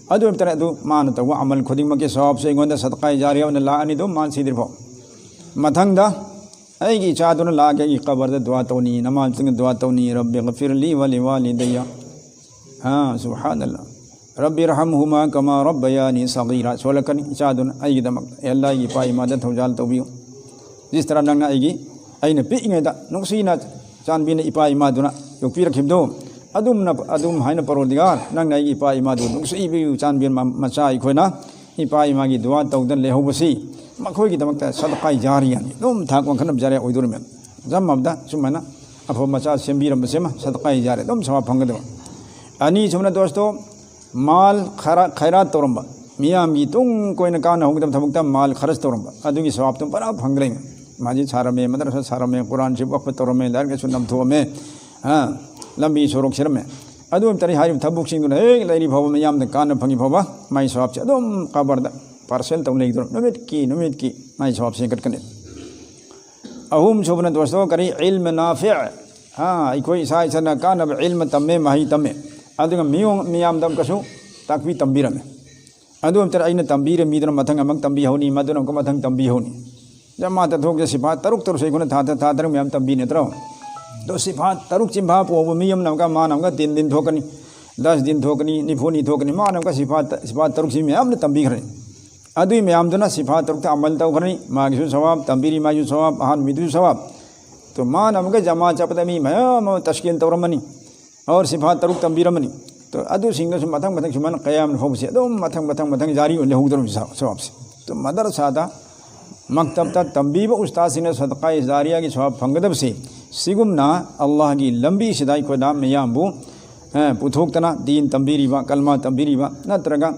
ادو ابتر ادو مان تو عمل خودی مکے ثواب سے گوندہ صدقہ جاریہ ون اللہ انی دو مان سیدر بھو متھنگ دا آئی گی اچھا دون لا کے قبر دعا تونی نماز دعا تونی رب غفر لی ولی والدی ہاں سبحان اللہ رب رحمہما کما ربیانی صغیرہ سولکن چادن ای دمک اے اللہ کی پائی مادت ہو جال تو بیو جس طرح نگنا ای گی این پیئنگے دا نقصینا چان بین اپائی مادنا یو پی رکھب دو ادوم حین پروردگار نگنا ای پائی مادو نقصی بیو چان بین مچائی کھونا اپائی ماگی دعا تودن لے ہو بسی مکھوئی کی دمکتا صدقہ جاریانی دوم تھاک وانکھنب جارے اوی دور میں زم مبدا سمنا افو مچا سمبیرم بسیما صدقہ جارے دوم سوا پھنگ دو انی سمنا دوستو مال خیرات تورمبا میاں می تم کوئی نکان ہوں گے تھبکتا مال خرچ تورمبا ادو کی ثواب تم پر پھنگ لیں ماجد سارا میں مدرسہ سارا میں قرآن شریف وقف تور میں لار کے سنم تھو میں ہاں لمبی سورک شر میں ادو تری ہاری تھبک سنگ دون ایک لائری بھو میں یام کان پھنگی بھوبا مائی ثواب سے ادوم قبر دا پارسل تم لے دور نمید کی مائی ثواب سے کٹ کنے اہم شوبنا دوستو کری علم نافع ہاں کوئی سائے سنا کان اب علم تمے ماہی تمے ادو میام دم کسو تاکوی تنبیر میں ادو ام تر این تنبیر میدر متنگ امنگ تنبی ہونی مدن کو متنگ تنبی ہونی جب ماتا تھوک جا صفات ترک تر سے کنے تھا ترک میام تنبی نتراؤ تو صفات ترک چمبھا پو میم نم کا مان کا 3 دن تھوکنی 10 دن تھوکنی نفونی تھوکنی مان کا صفات ترک سی میام نے تنبی کریں ادوی میام دنا صفات ترک عمل تو کریں ماگسو ثواب تنبیری ماجو ثواب اہان میدو ثواب تو مان ہم کا جمع چپتا می میام تشکیل تورمنی اور صفات ترک تنبیر منی تو ادو سنگ سے متنگ متنگ سمان قیام نفوب سے ادو متنگ جاری لے ہوں درم ثواب سے تو مدرسہ دا مکتب تا تنبیب استاد سے صدقہ جاریہ کی ثواب پھنگدب سے سگمنا اللہ کی لمبی صدائی کو نام میام بو پتھوکتنا دین تنبیری با کلمہ تنبیری با نہ ترگا